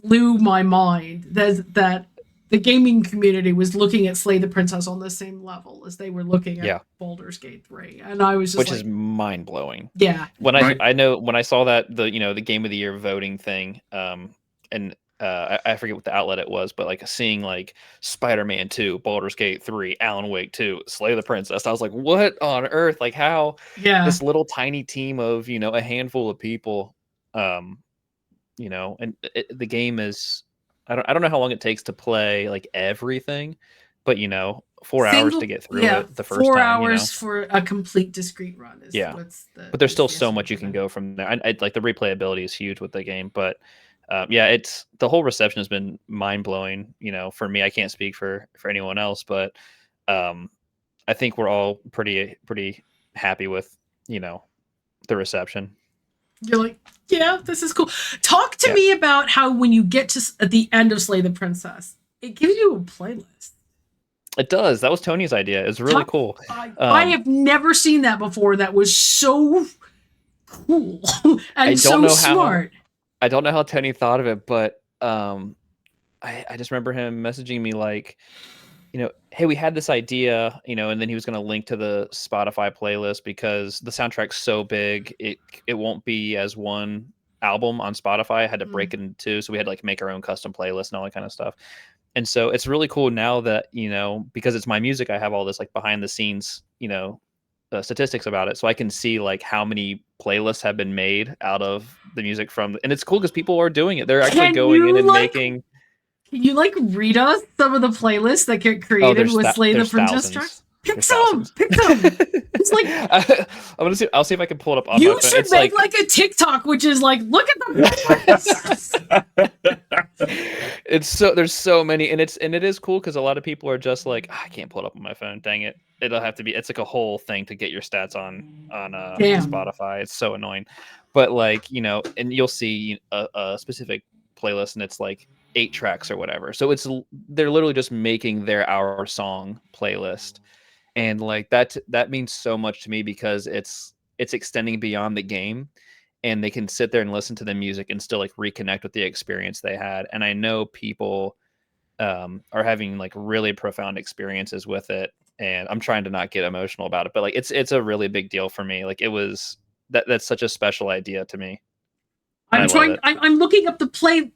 blew my mind that the gaming community was looking at Slay the Princess on the same level as they were looking at Baldur's Gate 3. And I was just is mind blowing. Yeah. When I know when I saw that the Game of the Year voting thing, and I forget what the outlet it was, but like seeing like Spider-Man 2, Baldur's Gate 3, Alan Wake 2, Slay the Princess, I was like, what on earth? Like how this little tiny team of, a handful of people, and the game is, I don't know how long it takes to play like everything, but 4 hours to get through it the first 4 time. hours for a complete discrete run is but there's still so much you can go from there. I like the replayability is huge with the game, but it's the whole reception has been mind blowing. For me, I can't speak for anyone else, but I think we're all pretty happy with the reception. You're like, yeah, this is cool. Talk to me about how when you get to at the end of Slay the Princess, it gives you a playlist. It does. That was Tony's idea. It's really cool. I have never seen that before. That was so cool and so smart. I don't know how Tony thought of it, but I just remember him messaging me like, hey, we had this idea, and then he was going to link to the Spotify playlist because the soundtrack's so big, it won't be as one album on Spotify. I had to break it into two, so we had to like make our own custom playlist and all that kind of stuff. And so it's really cool now that, because it's my music, I have all this like behind the scenes, statistics about it. So I can see like how many playlists have been made out of the music and it's cool because people are doing it. They're actually going in and making. Can you like read us some of the playlists that get created with Slay the Princess tracks? Pick some. It's like I'll see if I can pull it up on you should make like a TikTok, which is like, look at the there's so many, and it is cool because a lot of people are just like, I can't pull it up on my phone. Dang it. It'll have to be, it's like a whole thing to get your stats on Spotify. It's so annoying. But like, and you'll see a specific playlist and it's like 8 tracks or whatever. So they're literally just making their Our Song playlist. And like that means so much to me because it's extending beyond the game, and they can sit there and listen to the music and still like reconnect with the experience they had. And I know people are having like really profound experiences with it, and I'm trying to not get emotional about it, but like it's a really big deal for me. Like it was that's such a special idea to me. I'm looking up the play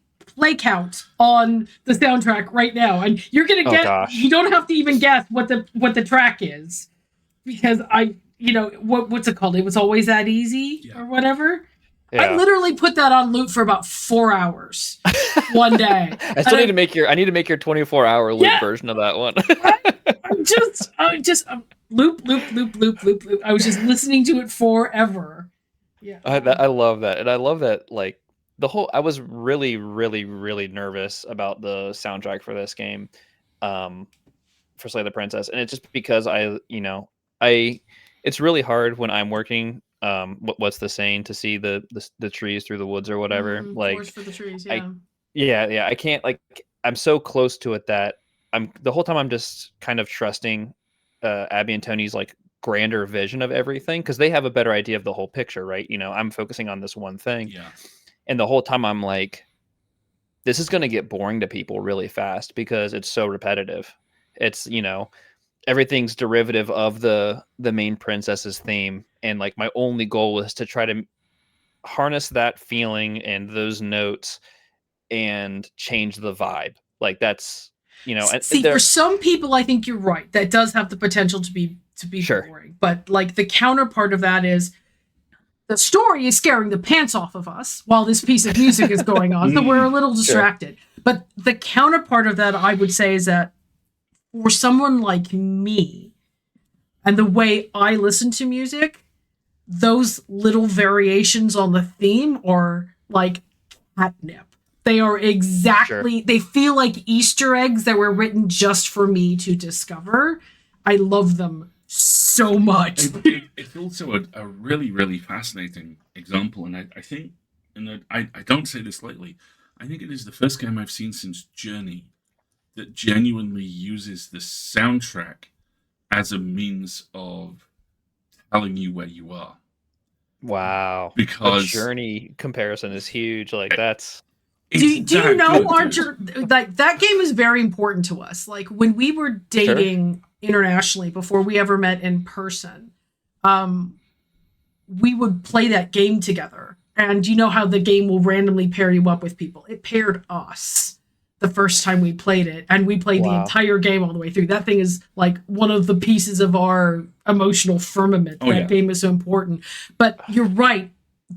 count on the soundtrack right now, and you're gonna get you don't have to even guess what the track is, because what's it called? It Was Always That Easy or whatever. I literally put that on loop for about 4 hours one day. I still need to make your 24-hour loop version of that one. I'm just loop. I was just listening to it forever. Yeah. I love that. And I love that like I was really, really, really nervous about the soundtrack for this game, for Slay the Princess. And it's just because it's really hard when I'm working. What's the saying? To see the trees through the woods or whatever. Forest for the trees. I can't, like, I'm so close to it that the whole time I'm just kind of trusting Abby and Tony's like grander vision of everything, because they have a better idea of the whole picture, right? I'm focusing on this one thing. Yeah. And the whole time I'm like, this is going to get boring to people really fast because it's so repetitive. It's, everything's derivative of the main princess's theme. And like my only goal was to try to harness that feeling and those notes and change the vibe. Like that's, see, for some people, I think you're right. That does have the potential to be boring. But like the counterpart of that is, the story is scaring the pants off of us while this piece of music is going on, so we're a little distracted. Sure. But the counterpart of that, I would say, is that for someone like me and the way I listen to music, those little variations on the theme are like catnip. They are exactly, they feel like Easter eggs that were written just for me to discover. I love them so much. It's also a really, really fascinating example, and I think, and I don't say this lightly, I think it is the first game I've seen since Journey that genuinely uses the soundtrack as a means of telling you where you are. Wow. Because the Journey comparison is huge. Like that's... Do you know like that game is very important to us. Like when we were dating internationally before we ever met in person, we would play that game together. And you know how the game will randomly pair you up with people. It paired us the first time we played it, and we played the entire game all the way through. That thing is like one of the pieces of our emotional firmament. That game is so important. But you're right.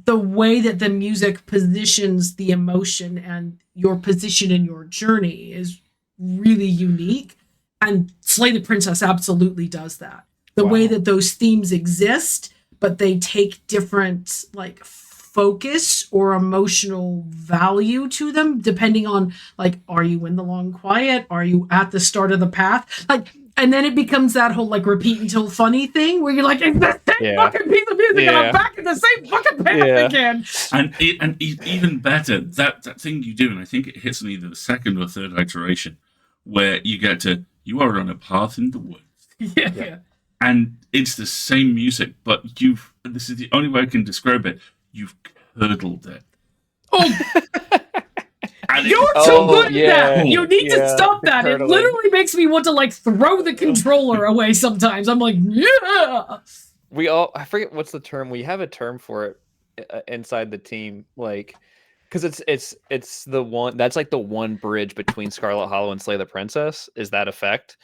The way that the music positions the emotion and your position in your journey is really unique. And Slay the Princess absolutely does that. The way that those themes exist, but they take different like focus or emotional value to them, depending on like, are you in the long quiet? Are you at the start of the path? Like, and then it becomes that whole like repeat until funny thing where you're like, it's the same fucking piece of music and I'm back in the same fucking path again. And even better, that thing you do, and I think it hits on either the second or third iteration, where you get to, you are on a path in the woods. Yeah. And it's the same music, but this is the only way I can describe it, you've curdled it. Oh! You're too good at that. You need to stop that. It literally makes me want to like throw the controller away sometimes. I'm like, yeah. I forget what's the term. We have a term for it inside the team, like, because it's the one that's like the one bridge between Scarlet Hollow and Slay the Princess is that effect.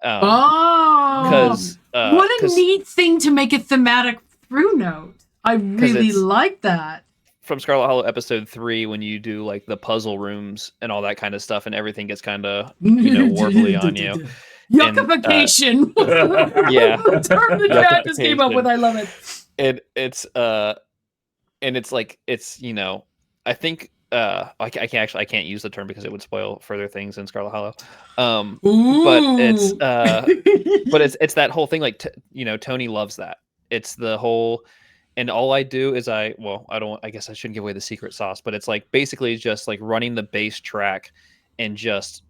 What a neat thing to make a thematic through note. I really like that. From Scarlet Hollow episode 3, when you do like the puzzle rooms and all that kind of stuff, and everything gets kind of warbly on you. Yuckification. The term the chat just came up with. I love it. It's like it's I think I can't use the term because it would spoil further things in Scarlet Hollow. But it's that whole thing. Like Tony loves that. It's the whole. And all I do is I guess I shouldn't give away the secret sauce, but it's like basically just like running the bass track and just,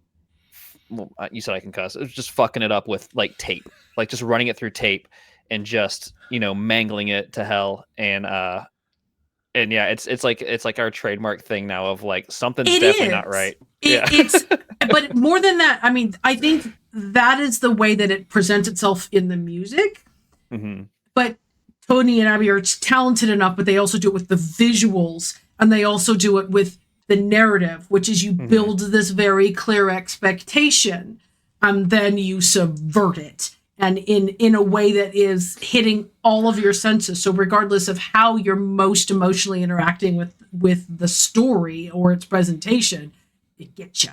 you said I can cuss. It's just fucking it up with like tape, like just running it through tape and just, mangling it to hell. And yeah, it's like our trademark thing now of like something's definitely not right. It's, but more than that, I mean, I think that is the way that it presents itself in the music. Mm-hmm. But Tony and Abby are talented enough, but they also do it with the visuals, and they also do it with the narrative, which is you build this very clear expectation, and then you subvert it, and in a way that is hitting all of your senses. So regardless of how you're most emotionally interacting with the story or its presentation, it gets you.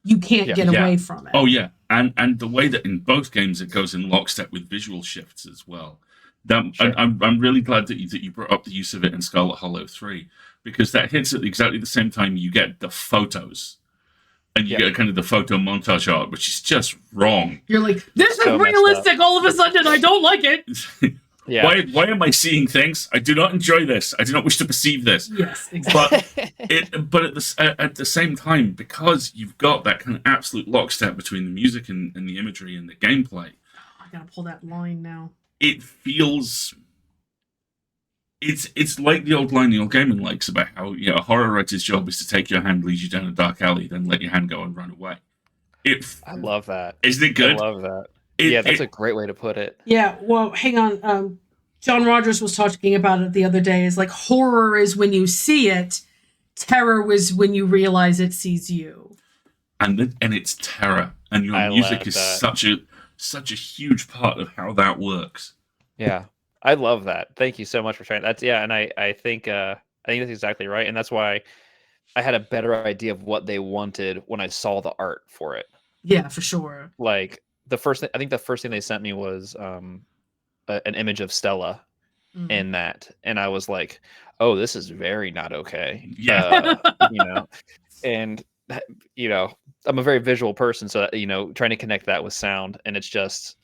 You can't get away from it. Oh yeah, and the way that in both games it goes in lockstep with visual shifts as well. I'm really glad that you brought up the use of it in Scarlet Hollow 3, because that hits at exactly the same time you get the photos. And you get kind of the photo montage art, which is just wrong. You're like, this is realistic all of a sudden, I don't like it. Why am I seeing things? I do not enjoy this. I do not wish to perceive this. Yes, exactly. But at the same time, because you've got that kind of absolute lockstep between the music and the imagery and the gameplay. I gotta pull that line now. It feels it's like the old line Neil Gaiman likes about how a horror writer's job is to take your hand, lead you down a dark alley, then let your hand go and run away. I love that. Isn't it good? I love that. That's a great way to put it. Yeah, well, hang on. John Rogers was talking about it the other day. Is like horror is when you see it, terror was when you realize it sees you. And it's terror, and your music is such a huge part of how that works. Yeah, I love that. Thank you so much for sharing. And I think that's exactly right, and that's why I had a better idea of what they wanted when I saw the art for it. Yeah, for sure. Like the first thing they sent me was an image of Stella in that, and I was like, oh, this is very not okay. Yeah, and I'm a very visual person, so trying to connect that with sound, and it's just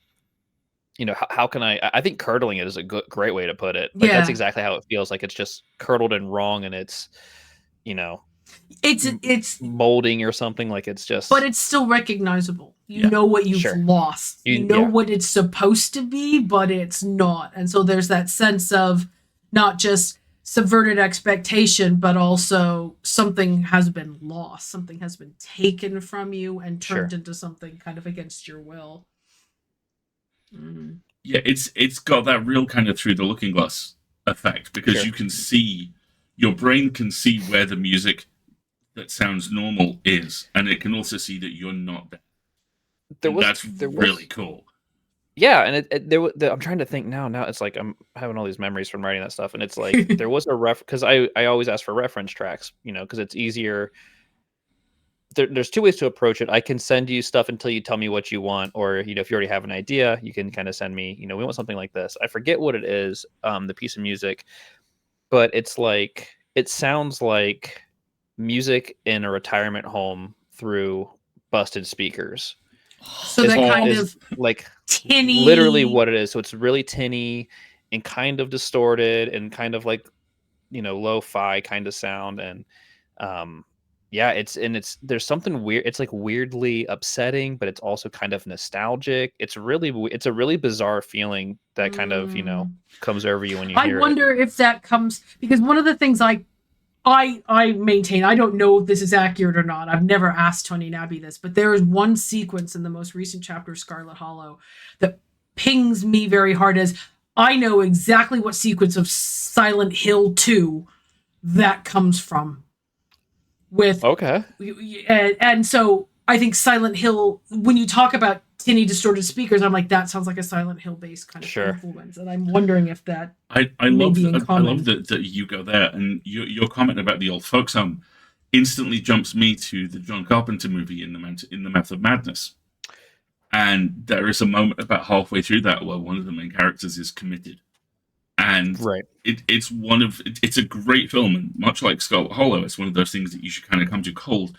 how can I think curdling it is a great way to put it. Like that's exactly how it feels. Like it's just curdled and wrong, and it's it's molding or something. Like it's just, but it's still recognizable. You know what you've lost. You know what it's supposed to be, but it's not. And so there's that sense of not just subverted expectation, but also something has been lost, something has been taken from you and turned into something kind of against your will. Yeah, it's got that real kind of through the looking glass effect, because you can see, your brain can see where the music that sounds normal is, and it can also see that you're not there. That's really cool. Yeah, and I'm trying to think now. Now it's like I'm having all these memories from writing that stuff, and it's like there was a because I always ask for reference tracks, because it's easier. There's two ways to approach it. I can send you stuff until you tell me what you want, or if you already have an idea, you can kind of send me. We want something like this. I forget what it is, the piece of music, but it's like it sounds like music in a retirement home through busted speakers. So that kind of like tinny, literally what it is. So it's really tinny and kind of distorted and kind of like, lo-fi kind of sound. And there's something weird. It's like weirdly upsetting, but it's also kind of nostalgic. It's a really bizarre feeling that kind of, comes over you when you hear it. I wonder if that comes because one of the things I maintain, I don't know if this is accurate or not. I've never asked Tony Nabby this, but there is one sequence in the most recent chapter of Scarlet Hollow that pings me very hard as I know exactly what sequence of Silent Hill 2 that comes from. And so I think Silent Hill, when you talk about tinny distorted speakers, I'm like, that sounds like a Silent Hill based kind of influence, and I'm wondering if that I love that you go there, and your comment about the old folks home instantly jumps me to the John Carpenter movie in the Mouth of Madness, and there is a moment about halfway through that where one of the main characters is committed, and it's a great film, and much like Scarlet Hollow, it's one of those things that you should kind of come to cold,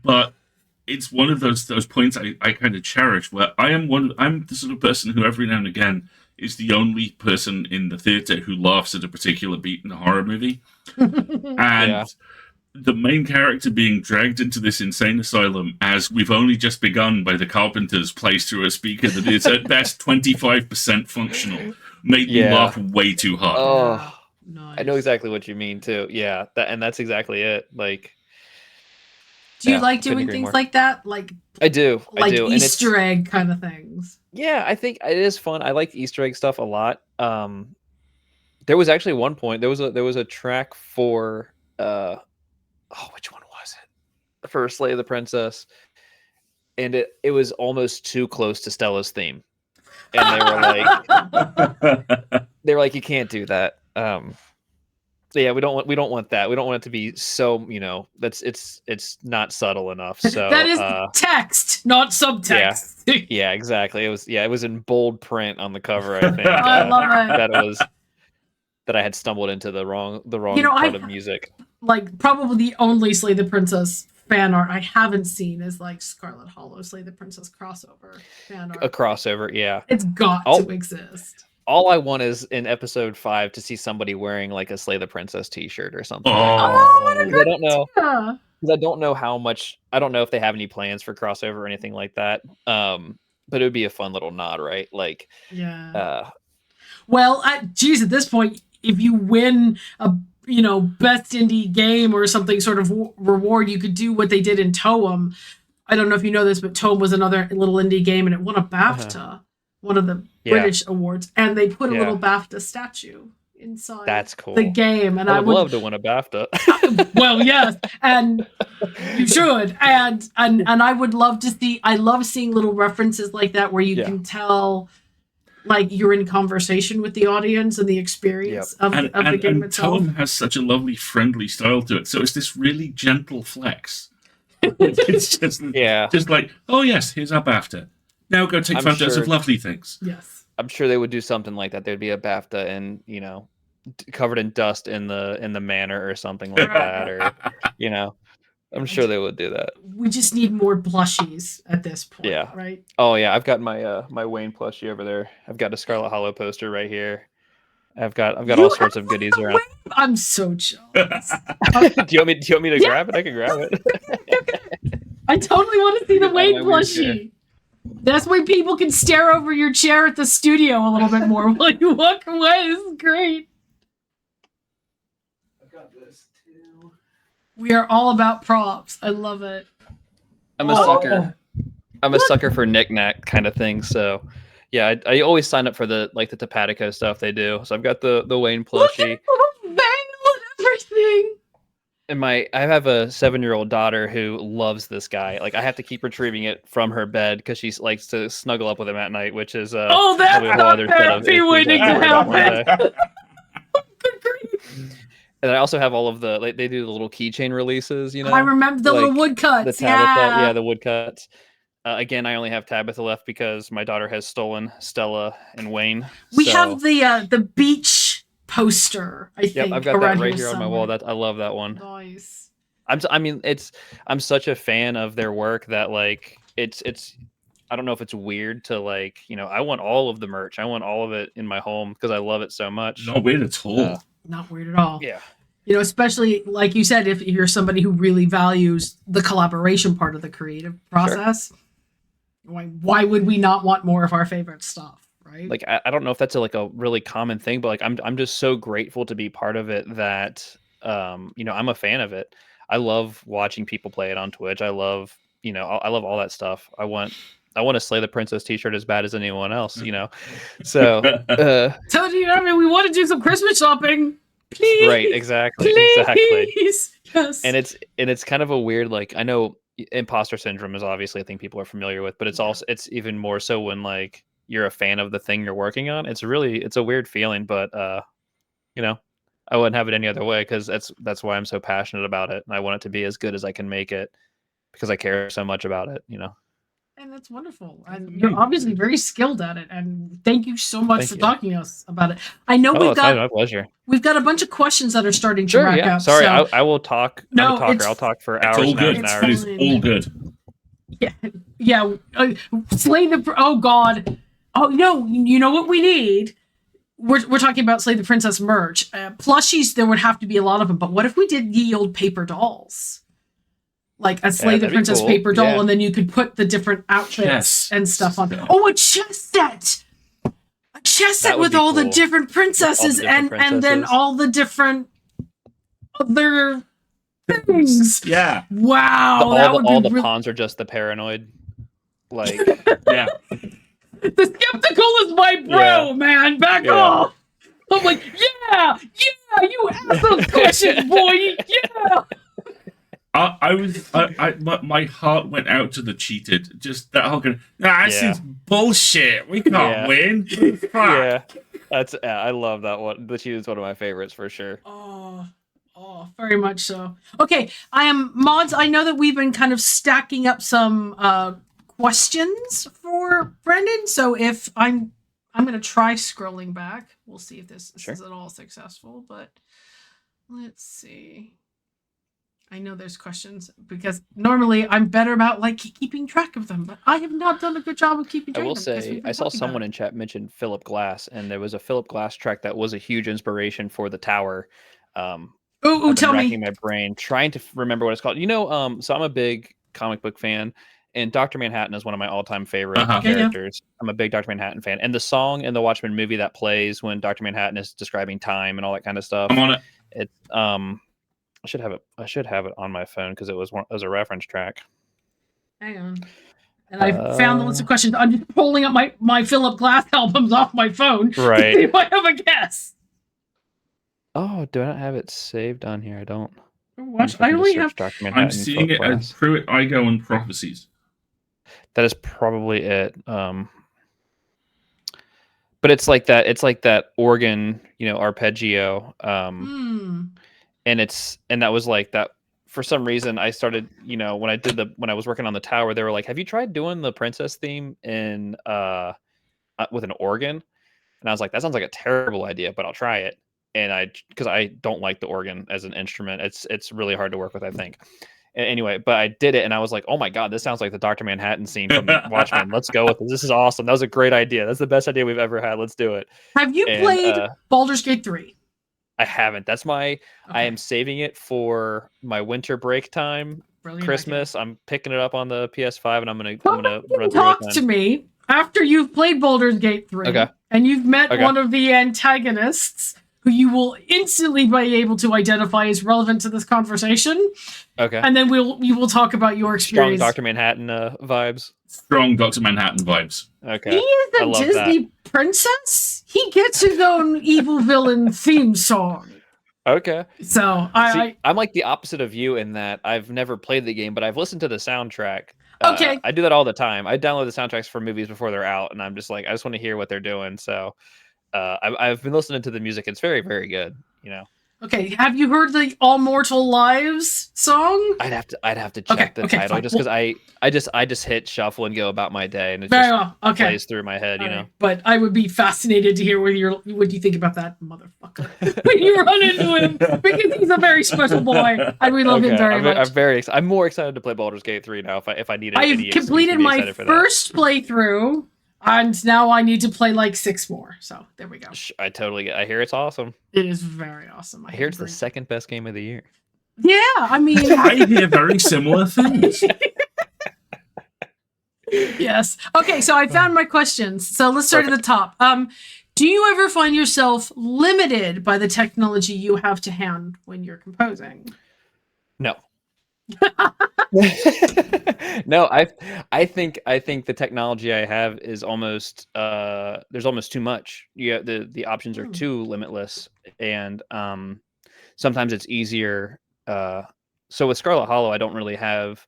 but it's one of those points I kind of cherish, where I'm the sort of person who every now and again is the only person in the theater who laughs at a particular beat in a horror movie. And the main character being dragged into this insane asylum as we've only just begun by the Carpenters plays through a speaker that is at best 25% functional made me laugh way too hard. Oh, nice. I know exactly what you mean too. Yeah, that's exactly it. Like, do you like doing things like that? Like I do. Easter egg kind of things. Yeah, I think it is fun. I like Easter egg stuff a lot. There was actually one point there was a track for which one was it? For Slay the Princess, and it was almost too close to Stella's theme, and they were like, you can't do that. So yeah, we don't want that. We don't want it to be so, it's not subtle enough. So that is text, not subtext. Yeah, exactly. It was in bold print on the cover, I think. I love it. That I had stumbled into the wrong part of music. Like probably the only Slay the Princess fan art I haven't seen is like Scarlet Hollow Slay the Princess crossover fan art. A crossover, yeah. It's got to exist. All I want is in episode 5 to see somebody wearing like a Slay the Princess t-shirt or something. I don't know. Because I don't know how much. I don't know if they have any plans for crossover or anything like that. But it would be a fun little nod, right? Like, well, at this point, if you win a best indie game or something sort of reward, you could do what they did in Toem. I don't know if you know this, but Toem was another little indie game, and it won a BAFTA. One of the British awards, and they put a little BAFTA statue inside. That's cool. The game, and I would love to win a BAFTA. Well, yes, and you should, and I would love to see. I love seeing little references like that where you can tell, like you're in conversation with the audience and the experience of the game itself. Toem has such a lovely, friendly style to it, so it's this really gentle flex. It's just like, oh yes, here's our BAFTA. Now go take photos of lovely things. Yes. I'm sure they would do something like that. There'd be a BAFTA and, covered in dust in the manor or something like that. Or, I'm sure they would do that. We just need more plushies at this point. Yeah. Right. Oh yeah. I've got my Wayne plushie over there. I've got a Scarlet Hollow poster right here. I've got all sorts of goodies around. I'm so jealous. Do you want me to grab it? I can grab it. I totally want to see the Wayne plushie. That's why people can stare over your chair at the studio a little bit more while you walk away. This is great. We are all about props. I love it. I'm a sucker. I'm a sucker for knick-knack kind of thing. So, yeah, I always sign up for the Topatico stuff they do. So I've got the Wayne plushie. Look at everything. And I have a 7-year-old daughter who loves this guy. Like I have to keep retrieving it from her bed because she likes to snuggle up with him at night, which is that's not therapy waiting to happen. And I also have all of the they do the little keychain releases. You know, I remember the little woodcuts. The Tabitha, the woodcuts. Again, I only have Tabitha left because my daughter has stolen Stella and Wayne. We have the beach poster. I think. Yep, I've got that right here on my wall. I love that one. Nice. I'm such a fan of their work that like it's. I don't know if it's weird to like I want all of the merch. I want all of it in my home because I love it so much. Not weird at all. Not weird at all. Yeah. Especially like you said, if you're somebody who really values the collaboration part of the creative process. Sure. Why would we not want more of our favorite stuff, right? Like I don't know if that's a really common thing, but like I'm just so grateful to be part of it that I'm a fan of it. I love watching people play it on Twitch. I love I love all that stuff. I want to Slay the Princess t-shirt as bad as anyone else, So tell you, we want to do some Christmas shopping. Please. Right, exactly. Please. Exactly. Yes. And it's kind of a weird, like I know imposter syndrome is obviously a thing people are familiar with, but it's even more so when like you're a fan of the thing you're working on. It's a weird feeling, but I wouldn't have it any other way because that's why I'm so passionate about it, and I want it to be as good as I can make it because I care so much about it. And that's wonderful. And you're obviously very skilled at it. And thank you so much for talking to us about it. I know my pleasure. We've got a bunch of questions that are starting to rack up. Sorry, so. I will talk. No, I'll talk for hours and hours and hours. It's all good. Yeah. Slay the. Oh God. Oh no. You know what we need? We're talking about Slay the Princess merch. Plushies. There would have to be a lot of them. But what if we did ye old paper dolls? Like a Slay the Princess paper doll, and then you could put the different outfits and stuff on. Oh, a chess set! A chess set with all the different princesses and then all the different other things. Yeah. Wow. All the pawns are just the paranoid. Like, yeah. The skeptical is my bro, man. Back off. I'm like, yeah, you ask those questions, boy. Yeah. My heart went out to the cheated. Just that whole kind of, this is bullshit. We can't win. Yeah, I love that one. The cheated is one of my favorites for sure. Oh, very much so. Okay, mods. I know that we've been kind of stacking up some questions for Brendan. So if I'm going to try scrolling back. We'll see if this is at all successful. But let's see. I know there's questions because normally I'm better about like keeping track of them, but I have not done a good job of keeping track I will of them. say, I saw someone in chat mention Philip Glass, and there was a Philip Glass track that was a huge inspiration for the tower. Tell me. Racking my brain, trying to remember what it's called. So I'm a big comic book fan, and Dr. Manhattan is one of my all-time favorite characters. Yeah. I'm a big Dr. Manhattan fan. And the song in the Watchmen movie that plays when Dr. Manhattan is describing time and all that kind of stuff. I'm on it. It's I should have it on my phone because it was a reference track. Hang on. And I found the list of questions. I'm just pulling up my Philip Glass albums off my phone. Right. To see if I have a guess. Oh, do I not have it saved on here? I don't. I only have. I'm seeing it as Pruitt, Igo, and Prophecies. That is probably it. But it's like that. It's like that organ, arpeggio. And that was like that. For some reason, I started, when I was working on the tower, they were like, "Have you tried doing the princess theme in with an organ?" And I was like, "That sounds like a terrible idea, but I'll try it." And because I don't like the organ as an instrument, it's really hard to work with, I think. Anyway, but I did it, and I was like, "Oh my god, this sounds like the Dr. Manhattan scene from Watchmen. Let's go with it. This is awesome. That was a great idea. That's the best idea we've ever had. Let's do it." Have you played Baldur's Gate 3? I haven't. That's I am saving it for my winter break time. Brilliant Christmas. Idea. I'm picking it up on the PS5, and I'm gonna run talk to me after you've played Baldur's Gate 3, and you've met one of the antagonists who you will instantly be able to identify as relevant to this conversation. Okay. And then we will talk about your experience. Strong Dr. Manhattan vibes. Strong Dr. Manhattan vibes. Okay. He is a Disney princess. He gets his own evil villain theme song. Okay. So I'm like the opposite of you in that I've never played the game, but I've listened to the soundtrack. Okay. I do that all the time. I download the soundtracks for movies before they're out, and I'm just like, I just want to hear what they're doing. So I've been listening to the music. It's very, very good. Okay, have you heard the All Mortal Lives song? I'd have to check the title, just because I just hit shuffle and go about my day, and it just plays through my head, know. But I would be fascinated to hear what you think about that motherfucker when you run into him, because he's a very special boy, and we love him very much. I'm more excited to play Baldur's Gate 3 now. If I need it, I've completed my first playthrough. And now I need to play like 6 more. So there we go. I hear it's awesome. It is very awesome. I hear it's the second best game of the year. Yeah, I mean, I hear very similar things. Yes. Okay, so I found my questions. So let's start at the top. Do you ever find yourself limited by the technology you have to hand when you're composing? No. No, I think the technology I have is almost there's almost too much. The options are too limitless, and sometimes it's easier. So with Scarlet Hollow, I don't really have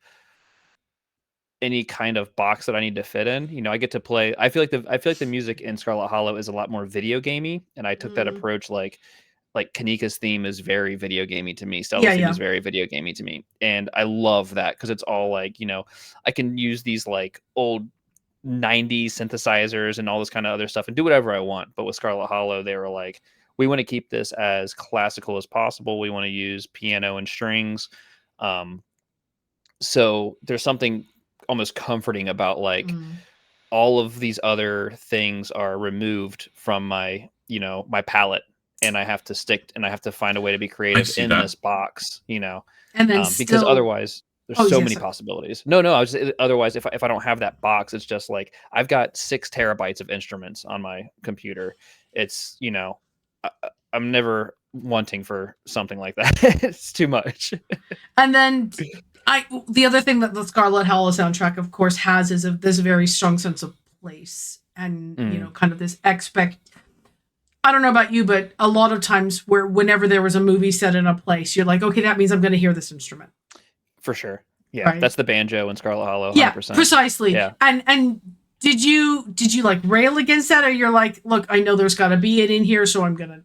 any kind of box that I need to fit in. I get to play. I feel like the music in Scarlet Hollow is a lot more video gamey, and I took that approach. Like Kanika's theme is very video gamey to me. Stella's theme is very video gamey to me. And I love that because it's all like, I can use these like old 90s synthesizers and all this kind of other stuff and do whatever I want. But with Scarlet Hollow, they were like, we want to keep this as classical as possible. We want to use piano and strings. So there's something almost comforting about like all of these other things are removed from my, my palette. And I have to find a way to be creative in this box, And then because otherwise there's so many possibilities. No, otherwise if I don't have that box, it's just like I've got 6 terabytes of instruments on my computer. It's I'm never wanting for something like that. It's too much. And then the other thing that the Scarlet Hollow soundtrack, of course, has is this very strong sense of place and kind of this I don't know about you, but a lot of times whenever there was a movie set in a place, you're like, okay, that means I'm going to hear this instrument. For sure. Yeah. Right? That's the banjo in Scarlet Hollow. 100%. Yeah, precisely. Yeah. And did you like rail against that? Or you're like, look, I know there's got to be it in here, so I'm going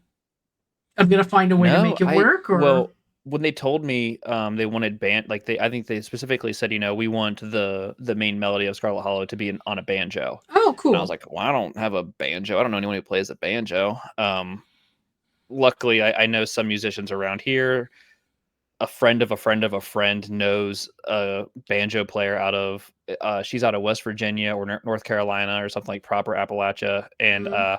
to find a way to make it work? Or? Well, when they told me they wanted I think they specifically said, we want the main melody of Scarlet Hollow to be on a banjo. Oh, cool. And I was like, well, I don't have a banjo. I don't know anyone who plays a banjo. Luckily, I know some musicians around here. A friend of a friend of a friend knows a banjo player she's out of West Virginia or North Carolina or something like proper Appalachia. And, I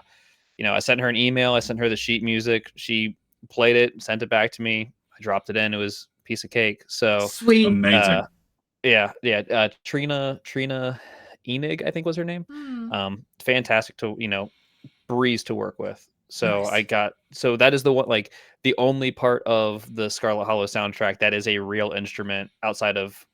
sent her an email. I sent her the sheet music. She played it, sent it back to me. I dropped it in. It was a piece of cake. So sweet. Amazing. Trina Enig, I think was her name. Fantastic to, breeze to work with. So nice. So that is the one, like the only part of the Scarlet Hollow soundtrack that is a real instrument outside of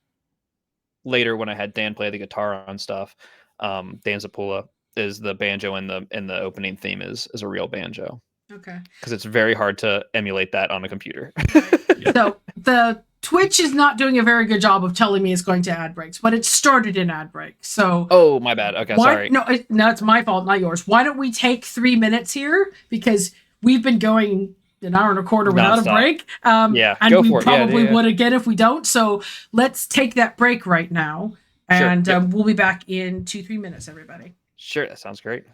later when I had Dan play the guitar on stuff. Dan Zapula is the banjo in the opening theme is a real banjo. Okay. Because it's very hard to emulate that on a computer. So the Twitch is not doing a very good job of telling me it's going to ad breaks, but it started in ad break. So oh, my bad. Okay, sorry. No, it's my fault, not yours. Why don't we take 3 minutes here because we've been going an hour and a quarter without a break. And we probably would again if we don't. So let's take that break right now, and we'll be back in 2-3 minutes, everybody. Sure, that sounds great.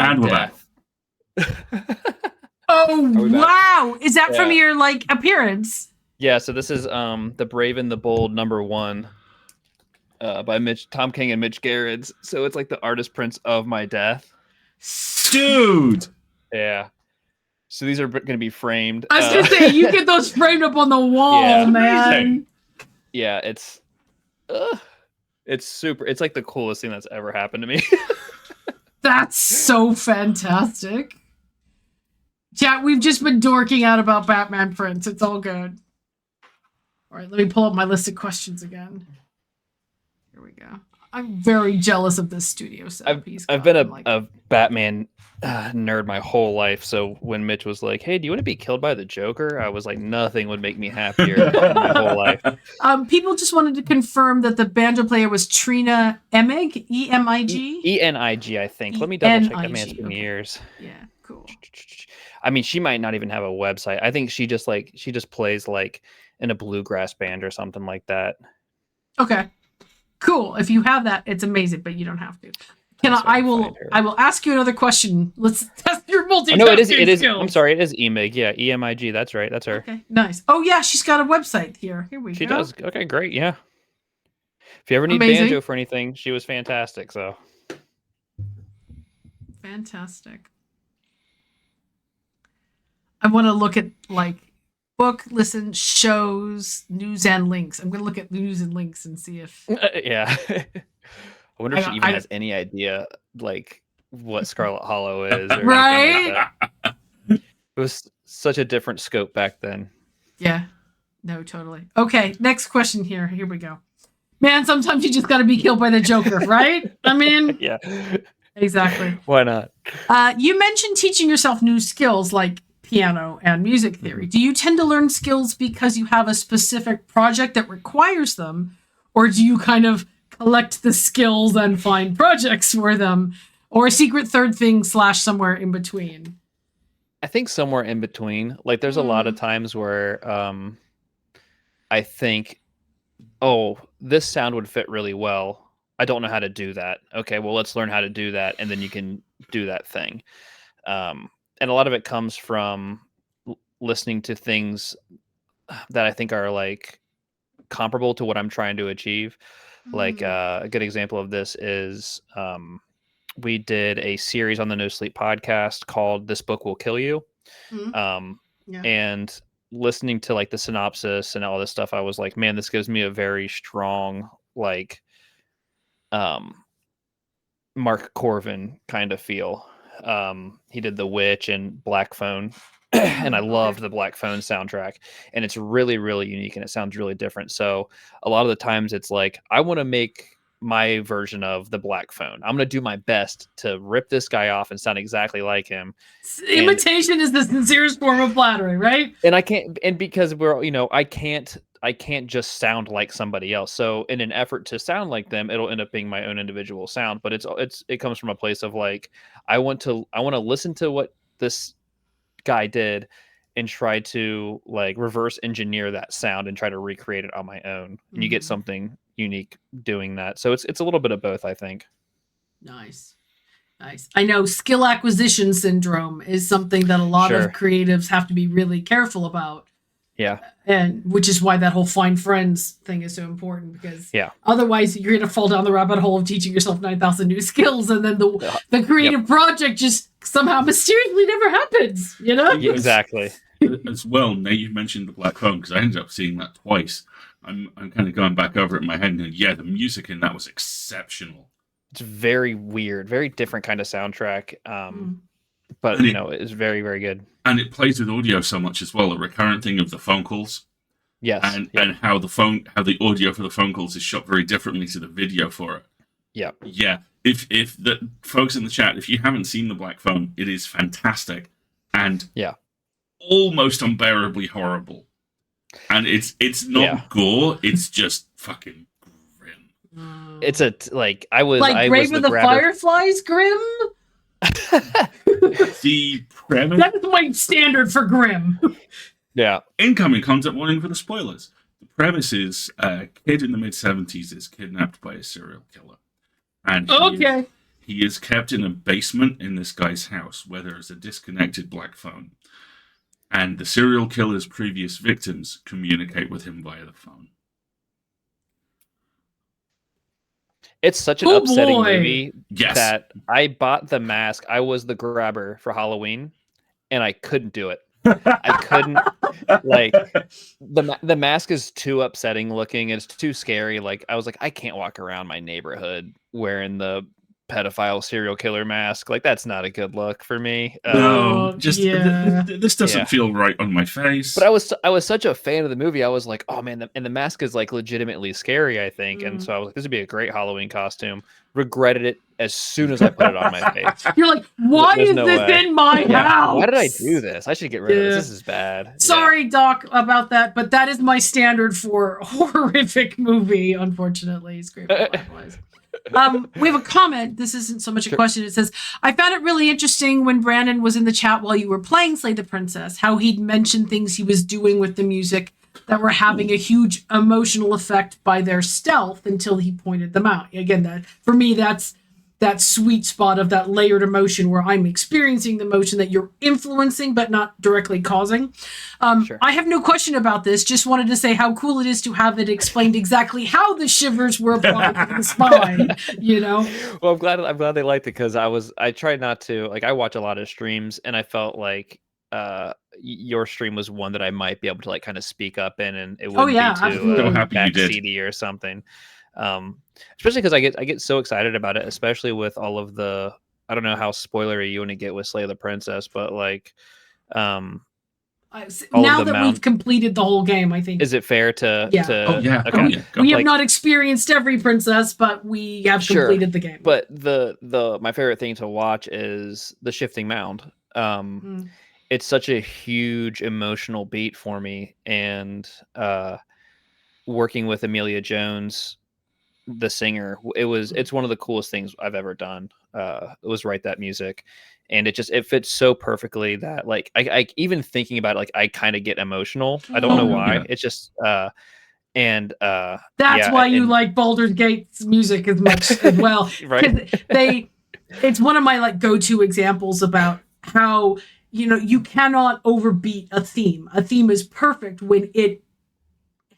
And we're back. Oh wow! Is that from Yeah. your like appearance? Yeah, so this is The Brave and the Bold #1 by Tom King and Mitch Gerrits. So it's like the artist prints of my death. Dude! Yeah. So these are going to be framed. I was gonna say you get those framed up on the wall, Yeah. man. Amazing. Yeah, it's super. It's like the coolest thing that's ever happened to me. That's so fantastic. Chat, we've just been dorking out about Batman prints. It's all good. All right, let me pull up my list of questions again. Here we go. I'm very jealous of this studio setup. I've been a Batman nerd my whole life. So when Mitch was like, "Hey, do you want to be killed by the Joker?" I was like, nothing would make me happier my whole life. People just wanted to confirm that the banjo player was Trina Emig, E-M-I-G? E-N-I-G, I think. Let me double check. That man's been Okay. years. Yeah, cool. I mean, she might not even have a website. I think she just plays like in a bluegrass band or something like that. Okay. Cool. If you have that, it's amazing, but you don't have to. I will ask you another question. Let's test your multitasking no, it is. skills. I'm sorry, it is Emig. Yeah, E-M-I-G. That's right. That's her. Okay, nice. Oh yeah, she's got a website here. Here we go. She does. Okay, great. Yeah. If you ever need Amazing. banjo for anything, she was fantastic. So. Fantastic. I want to look at like book, listen, shows, news, and links. I'm going to look at news and links and see if. Yeah. I wonder if she even has any idea, like, what Scarlet Hollow is. Or right? Like it was such a different scope back then. Yeah. No, totally. Okay, next question here. Here we go. Man, sometimes you just got to be killed by the Joker, right? I mean, yeah. Exactly. Why not? You mentioned teaching yourself new skills like piano and music theory. Do you tend to learn skills because you have a specific project that requires them, or do you kind of collect the skills and find projects for them, or a secret third thing / somewhere in between? I think somewhere in between. Like there's a lot of times where I think, oh, this sound would fit really well. I don't know how to do that. Okay, well, let's learn how to do that, and then you can do that thing. And a lot of it comes from listening to things that I think are like comparable to what I'm trying to achieve. Like a good example of this is we did a series on the No Sleep podcast called "This Book Will Kill You," and listening to like the synopsis and all this stuff, I was like, man, this gives me a very strong like Mark Corvin kind of feel. He did The Witch and Black Phone, and I loved the Black Phone soundtrack, and it's really, really unique and it sounds really different. So a lot of the times it's like, I want to make my version of the Black Phone. I'm going to do my best to rip this guy off and sound exactly like him. Imitation is the sincerest form of flattery, right? And I can't, and because we're, I can't just sound like somebody else. So in an effort to sound like them, it'll end up being my own individual sound. But it comes from a place of like, I want to listen to what this guy did and try to like reverse engineer that sound and try to recreate it on my own. And you get something unique doing that. So it's a little bit of both, I think. Nice. I know skill acquisition syndrome is something that a lot of creatives have to be really careful about. Yeah. And which is why that whole find friends thing is so important, because otherwise you're going to fall down the rabbit hole of teaching yourself 9,000 new skills, and then the creative project just somehow mysteriously never happens, Exactly. As well, Nate, you mentioned the Black Phone, because I ended up seeing that twice. I'm kind of going back over it in my head, and the music in that was exceptional. It's very weird, very different kind of soundtrack. But it's very, very good. And it plays with audio so much as well. A recurrent thing of the phone calls. Yes. And how the audio for the phone calls is shot very differently to the video for it. Yeah. Yeah. If the folks in the chat, if you haven't seen the Black Phone, it is fantastic and almost unbearably horrible. And it's not gore, it's just fucking grim. It's I was Grave of the Fireflies grim? The premise. That's my standard for grim. Yeah. Incoming content warning for the spoilers. The premise is a kid in the mid-70s is kidnapped by a serial killer. And He is kept in a basement in this guy's house where there is a disconnected black phone. And the serial killer's previous victims communicate with him via the phone. It's such an Oh, upsetting boy. movie Yes. that I bought The Mask. I was the grabber for Halloween, and I couldn't do it. I couldn't. Like, the mask is too upsetting looking. It's too scary. Like, I was like, I can't walk around my neighborhood wearing the pedophile serial killer mask. Like, that's not a good look for me. No, just yeah. this doesn't Yeah. feel right on my face. But I was such a fan of the movie. I was like, oh man, and the mask is like legitimately scary, I think. And so I was like, this would be a great Halloween costume. Regretted it as soon as I put it on my face. You're like, why There's is no this way. in my house? Why did I do this? I should get rid of Yeah. this. This is bad. Sorry, Doc, about that, but that is my standard for horrific movie, unfortunately. Scrape likewise. We have a comment. This isn't so much a question. It says, I found it really interesting when Brandon was in the chat while you were playing Slay the Princess, how he'd mentioned things he was doing with the music that were having a huge emotional effect by their stealth until he pointed them out. Again, that for me, that's that sweet spot of that layered emotion where I'm experiencing the emotion that you're influencing but not directly causing. Sure. I have no question about this. Just wanted to say how cool it is to have it explained exactly how the shivers were applied to the spine, you know? Well, I'm glad they liked it because I tried not to, like, I watch a lot of streams and I felt like your stream was one that I might be able to like kind of speak up in, and it wouldn't be absolutely. too So happy you did. backseaty or something. Especially because I get so excited about it, especially with all of the, I don't know how spoilery you want to get with Slay the Princess, but like now that we've completed the whole game, I think. Is it fair to? Yeah. To, Okay. We have not experienced every princess, but we have completed the game. But my favorite thing to watch is the shifting mound. It's such a huge emotional beat for me, and working with Amelia Jones, the singer, it's one of the coolest things I've ever done. It was write that music, and it fits so perfectly that like I even thinking about it, like I kind of get emotional. I don't know why. Yeah. It's just that's why you like Baldur's Gate's music as much as well. Right. It's one of my like go-to examples about how, you know, you cannot overbeat a theme. A theme is perfect when it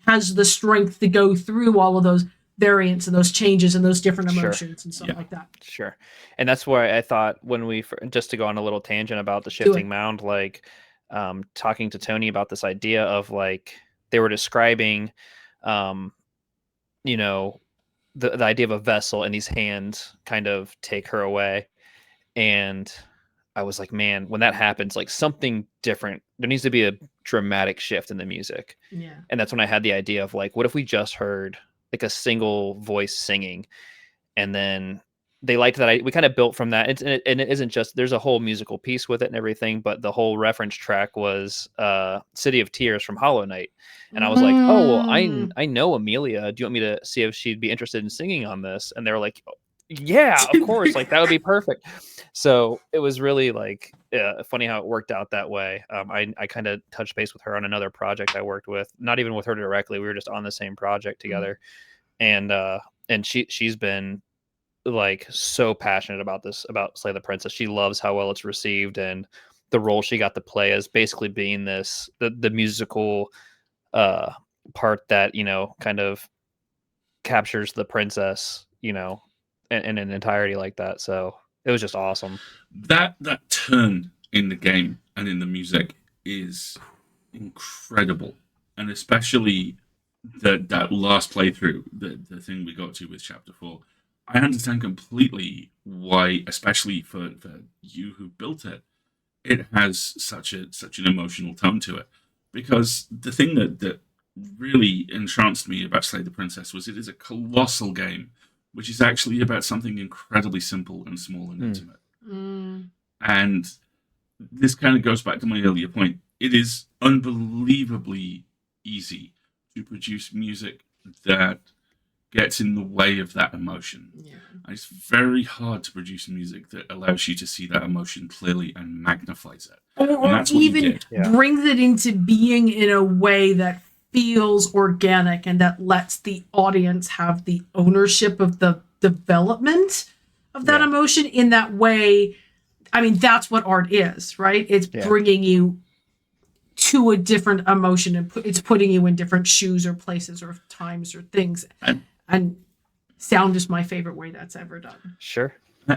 has the strength to go through all of those variants and those changes and those different emotions and stuff like that. Sure. And that's why I thought when just to go on a little tangent about the shifting mound, like talking to Tony about this idea of like, they were describing, you know, the idea of a vessel and these hands kind of take her away. And I was like, man, when that happens, like something different, there needs to be a dramatic shift in the music. Yeah. And that's when I had the idea of like, what if we just heard like a single voice singing, and then they liked that. We kind of built from that. And it isn't just, there's a whole musical piece with it and everything, but the whole reference track was City of Tears from Hollow Knight. And I was like, oh, well, I know Amelia. Do you want me to see if she'd be interested in singing on this? And they were like, yeah, of course. Like that would be perfect. So it was really like funny how it worked out that way. I kind of touched base with her on another project I worked with, not even with her directly. We were just on the same project together. And she's been like so passionate about Slay the Princess. She loves how well it's received, and the role she got to play as basically being the musical part that, you know, kind of captures the princess, you know, in an entirety like that. So it was just awesome. That turn in the game and in the music is incredible, and especially that last playthrough, the thing we got to with Chapter 4. I understand completely why, especially for you who built it, it has such an emotional tone to it. Because the thing that really entranced me about Slay the Princess was it is a colossal game, which is actually about something incredibly simple and small and intimate. And this kind of goes back to my earlier point. It is unbelievably easy to produce music that gets in the way of that emotion. Yeah. And it's very hard to produce music that allows you to see that emotion clearly and magnifies it. Or even brings it into being in a way that feels organic and that lets the audience have the ownership of the development of that emotion in that way. I mean, that's what art is, right? It's bringing you to a different emotion, and it's putting you in different shoes or places or times or things. And sound is my favorite way that's ever done. Sure.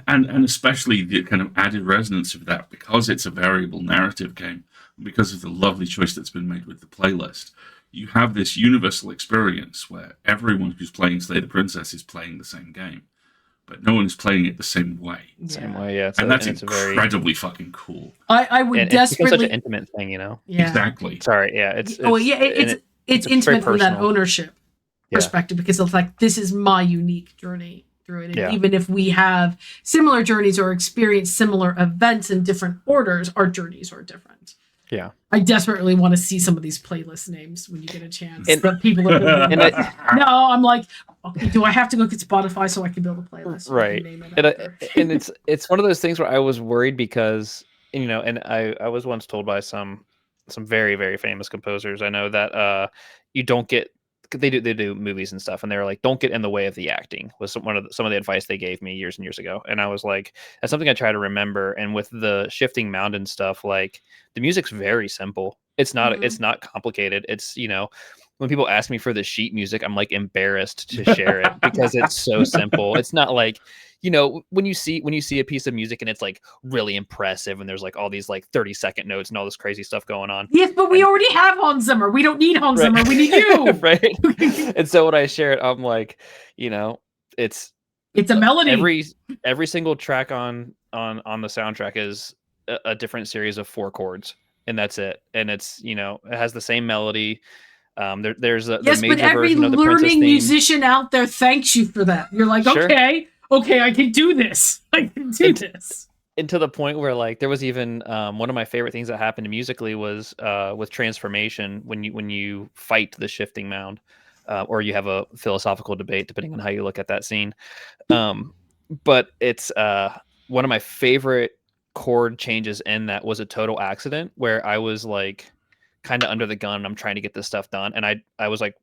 And especially the kind of added resonance of that, because it's a variable narrative game, because of the lovely choice that's been made with the playlist. You have this universal experience where everyone who's playing Slay the Princess is playing the same game, but no one is playing it the same way. Same way, yeah. And that's incredibly fucking cool. I would desperately. It's such an intimate thing, you know. Yeah. Exactly. Sorry, yeah. It's intimate from that ownership perspective, because it's like, this is my unique journey through it. And even if we have similar journeys or experience similar events in different orders, our journeys are different. Yeah. I desperately want to see some of these playlist names when you get a chance. But people are no, I'm like, okay, do I have to go get Spotify so I can build a playlist? Right. And it's one of those things where I was worried because, you know, and I was once told by some very, very famous composers I know that you don't get, they do movies and stuff, and they're like, don't get in the way of the acting, was some of the advice they gave me years and years ago. And I was like, that's something I try to remember. And with the shifting mountain stuff, like, the music's very simple. It's not it's not complicated. It's, you know, when people ask me for the sheet music, I'm like embarrassed to share it because it's so simple. It's not like, you know, when you see a piece of music and it's like really impressive and there's like all these like 30-second notes and all this crazy stuff going on. Yes, but we already have Hans Zimmer. We don't need Hans Zimmer. We need you. Right. And so when I share it, I'm like, you know, it's a melody. Every single track on the soundtrack is a different series of 4 chords, and that's it. And it's, you know, it has the same melody. There's the major but every version of the Princess learning theme. musician out there thanks you for that. You're like, Sure. Okay, I can do this. I can do this. And to the point where, like, there was even one of my favorite things that happened musically was with Transformation, when you fight the shifting mound, or you have a philosophical debate depending on how you look at that scene. But it's one of my favorite chord changes in that was a total accident where I was like kind of under the gun and I'm trying to get this stuff done, and I was like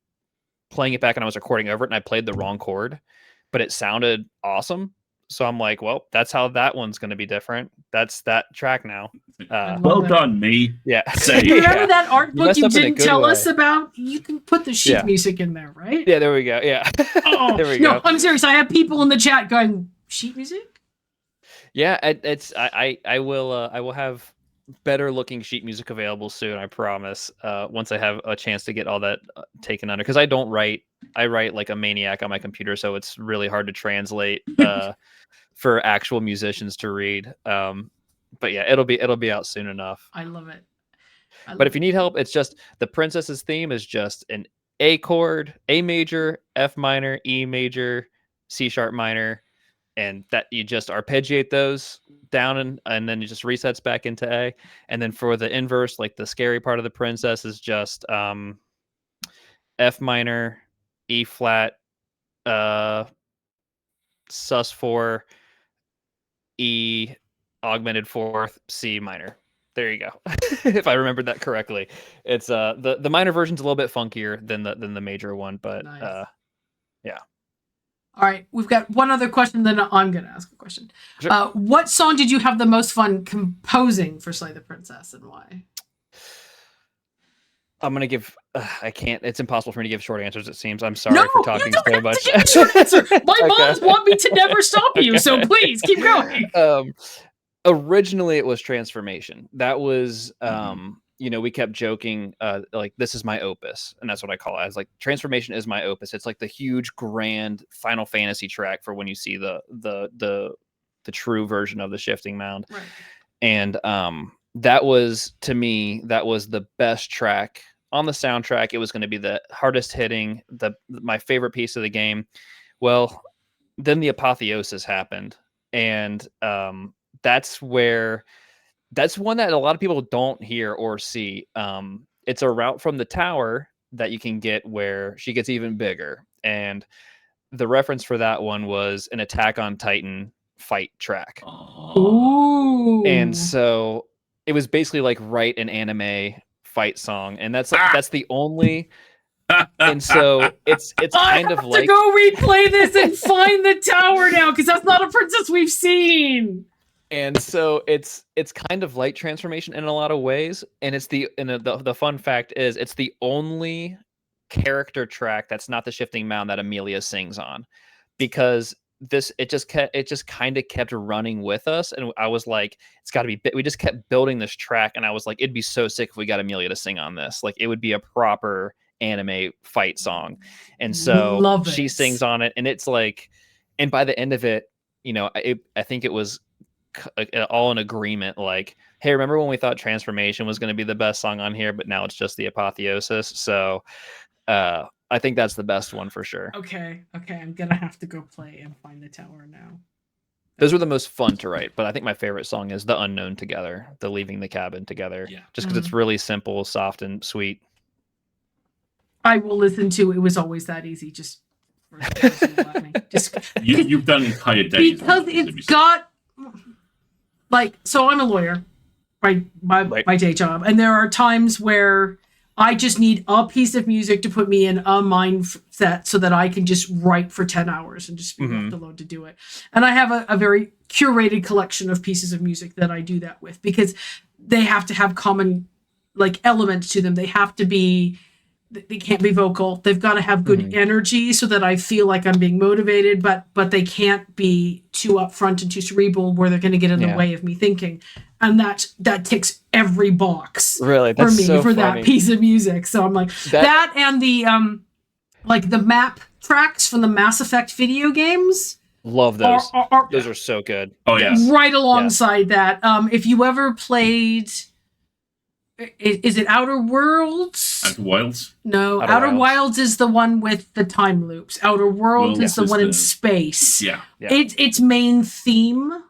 playing it back and I was recording over it and I played the wrong chord, but it sounded awesome. So I'm like, well, that's how that one's going to be different. That's that track now. Well done, me. Yeah. Remember that art book you didn't tell way. us about? You can put the sheet music in there, right? Yeah, there we go. Yeah. Oh, there we go. No, I'm serious. I have people in the chat going, sheet music? Yeah, I will have better looking sheet music available soon, I promise. Once I have a chance to get all that taken under, because I write like a maniac on my computer, so it's really hard to translate for actual musicians to read. But yeah, it'll be out soon enough. I love it. But if you need help, it's just the Princess's theme is just an A chord, A major, F minor, E major, C sharp minor, and that you just arpeggiate those down and then it just resets back into A. And then for the inverse, like the scary part of the Princess is just F minor, E flat, sus4, E augmented fourth, C minor. There you go. If I remembered that correctly. It's the minor version's a little bit funkier than the major one, but nice. Yeah. All right, we've got one other question, then I'm going to ask a question. Sure. What song did you have the most fun composing for Slay the Princess, and why? I'm going to give... I can't... It's impossible for me to give short answers, it seems. I'm sorry for talking so much. To give a short answer. My moms want me to never stop you, so please, keep going. Originally, it was Transformation. That was... you know, we kept joking, like, this is my opus, and that's what I call it. I was like, Transformation is my opus. It's like the huge, grand Final Fantasy track for when you see the true version of the Shifting Mound. Right. And that was, to me, that was the best track on the soundtrack. It was going to be the hardest hitting, my favorite piece of the game. Well, then the apotheosis happened, and that's one that a lot of people don't hear or see. It's a route from the tower that you can get where she gets even bigger. And the reference for that one was an Attack on Titan fight track. Ooh. And so it was basically like write an anime fight song. And that's the only And so it's kind of like to go replay this and find the tower now because that's not a princess we've seen. And so it's kind of like transformation in a lot of ways, and the fun fact is it's the only character track that's not the shifting mound that Amelia sings on, because it just kind of kept running with us, and I was like, it's got to be. We just kept building this track, and I was like, it'd be so sick if we got Amelia to sing on this. Like, it would be a proper anime fight song, and so she sings on it, and it's like, and by the end of it, I think it was all in agreement, like, hey, remember when we thought Transformation was going to be the best song on here, but now it's just the Apotheosis. So I think that's the best one for sure. Okay, I'm gonna have to go play and find the tower now. Those were the most fun to write, but I think my favorite song is The Unknown Together, the Leaving the Cabin Together. Yeah. Just because it's really simple, soft, and sweet. I will listen to It Was Always That Easy, just for just you've done entire days. Because it's got, like, so I'm a lawyer, right? My day job. And there are times where I just need a piece of music to put me in a mindset so that I can just write for 10 hours and just be left alone to do it. And I have a very curated collection of pieces of music that I do that with, because they have to have common, like, elements to them. They can't be vocal. They've got to have good energy so that I feel like I'm being motivated, but they can't be too upfront and too cerebral where they're going to get in the way of me thinking. And that ticks every box really for me so for funny. that piece of music. So I'm like that and the like the map tracks from the Mass Effect video games. Love those. Those are so good. Oh yeah. Right alongside that. If you ever played, is it Outer Worlds? Outer Wilds? No, Outer Wilds is the one with the time loops. Outer Worlds is the one in space. Yeah. Its main theme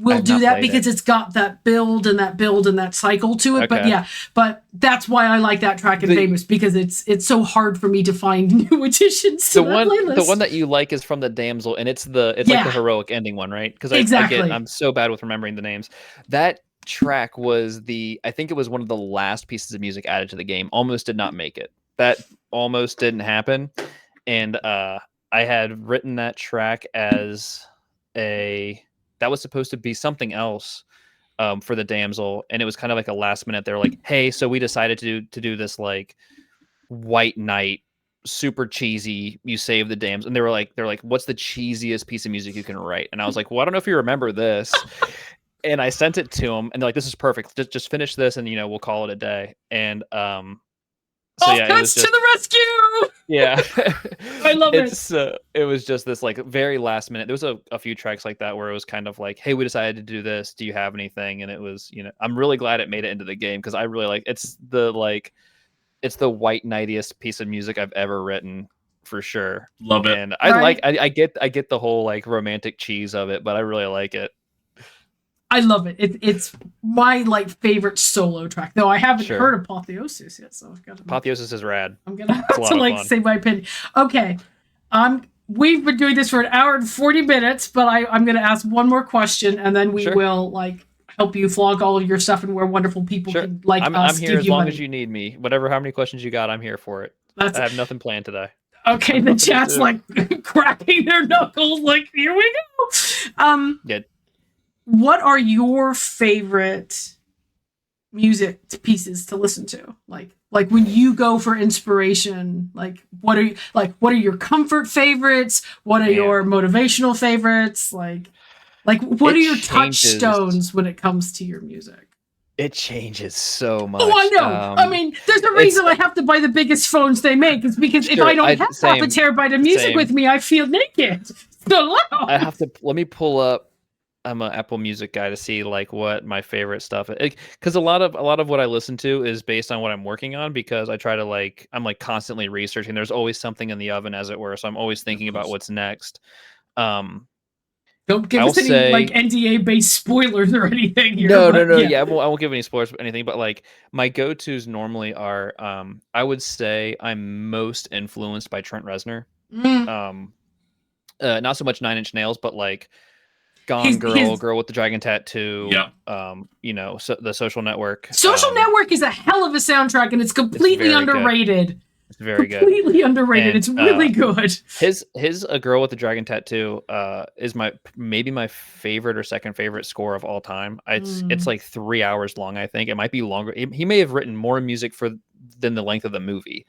will do that because it's got that build and that cycle to it. Okay. But that's why I like that track in Famous, because it's so hard for me to find new additions to that playlist. The one that you like is from the Damsel, and it's like the heroic ending one, right? Because I'm so bad with remembering the names. That track was I think it was one of the last pieces of music added to the game. Almost did not make it. That almost didn't happen. And I had written that track as that was supposed to be something else for the Damsel, and it was kind of like a last minute. They're like, hey, so we decided to do this like White Knight, super cheesy, you save the Damsel. And they're like, what's the cheesiest piece of music you can write? And I was like, well, I don't know if you remember this. And I sent it to them, and they're like, this is perfect. Just finish this, and we'll call it a day. And so yeah, it was just, to the rescue. Yeah, I love it. It was just this like very last minute. There was a few tracks like that where it was kind of like, hey, we decided to do this. Do you have anything? And it was, I'm really glad it made it into the game, because I really like it's the White Knightiest piece of music I've ever written, for sure. Love it. And I get the whole like romantic cheese of it, but I really like it. I love it. It's my like favorite solo track, though I haven't heard Apotheosis yet, so I've got to. Apotheosis is rad. I'm gonna have to like say my opinion. Okay, we've been doing this for 1 hour and 40 minutes, but I'm gonna ask one more question, and then we will like help you flog all of your stuff, and where wonderful people can like I'm us. here as long as you need me. How many questions you got, I'm here for it. I have nothing planned today. Okay, the chat's like cracking their knuckles, like, here we go. Good. What are your favorite music pieces to listen to? Like when you go for inspiration, like what are your comfort favorites? What are your motivational favorites? Like what are your touchstones when it comes to your music? It changes so much. Oh, I know. I mean, there's a reason I have to buy the biggest phones they make. It's because if I don't have half a terabyte of music with me, I feel naked. So loud. I have to let me pull up. I'm an Apple Music guy to see like what my favorite stuff is, because a lot of what I listen to is based on what I'm working on, because I try to I'm like constantly researching. There's always something in the oven, as it were, so I'm always thinking about what's next. Don't give us any like NDA based spoilers or anything here. No. Yeah, I won't give any spoilers or anything. But like my go-tos normally are, I would say I'm most influenced by Trent Reznor. Not so much Nine Inch Nails, but like Gone Girl with the Dragon Tattoo. Yeah. So the Social Network. Social Network is a hell of a soundtrack, and it's completely underrated. It's very good. Completely underrated. And, it's really good. His A Girl with the Dragon Tattoo is maybe my favorite or second favorite score of all time. It's like 3 hours long, I think. It might be longer. He may have written more music than the length of the movie.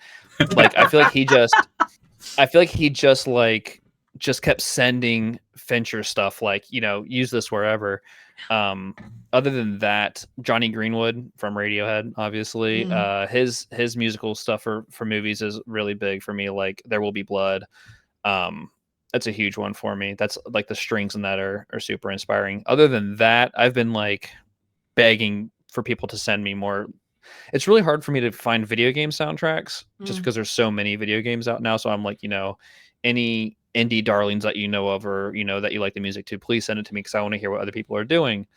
Like I feel like he just just kept sending Fincher stuff like, use this wherever. Other than that, Johnny Greenwood from Radiohead, obviously, his musical stuff for movies is really big for me. Like There Will Be Blood. That's a huge one for me. That's like the strings in that are super inspiring. Other than that, I've been like begging for people to send me more. It's really hard for me to find video game soundtracks just because there's so many video games out now. So I'm like, any indie darlings that you know of or that you like the music to, please send it to me because I want to hear what other people are doing.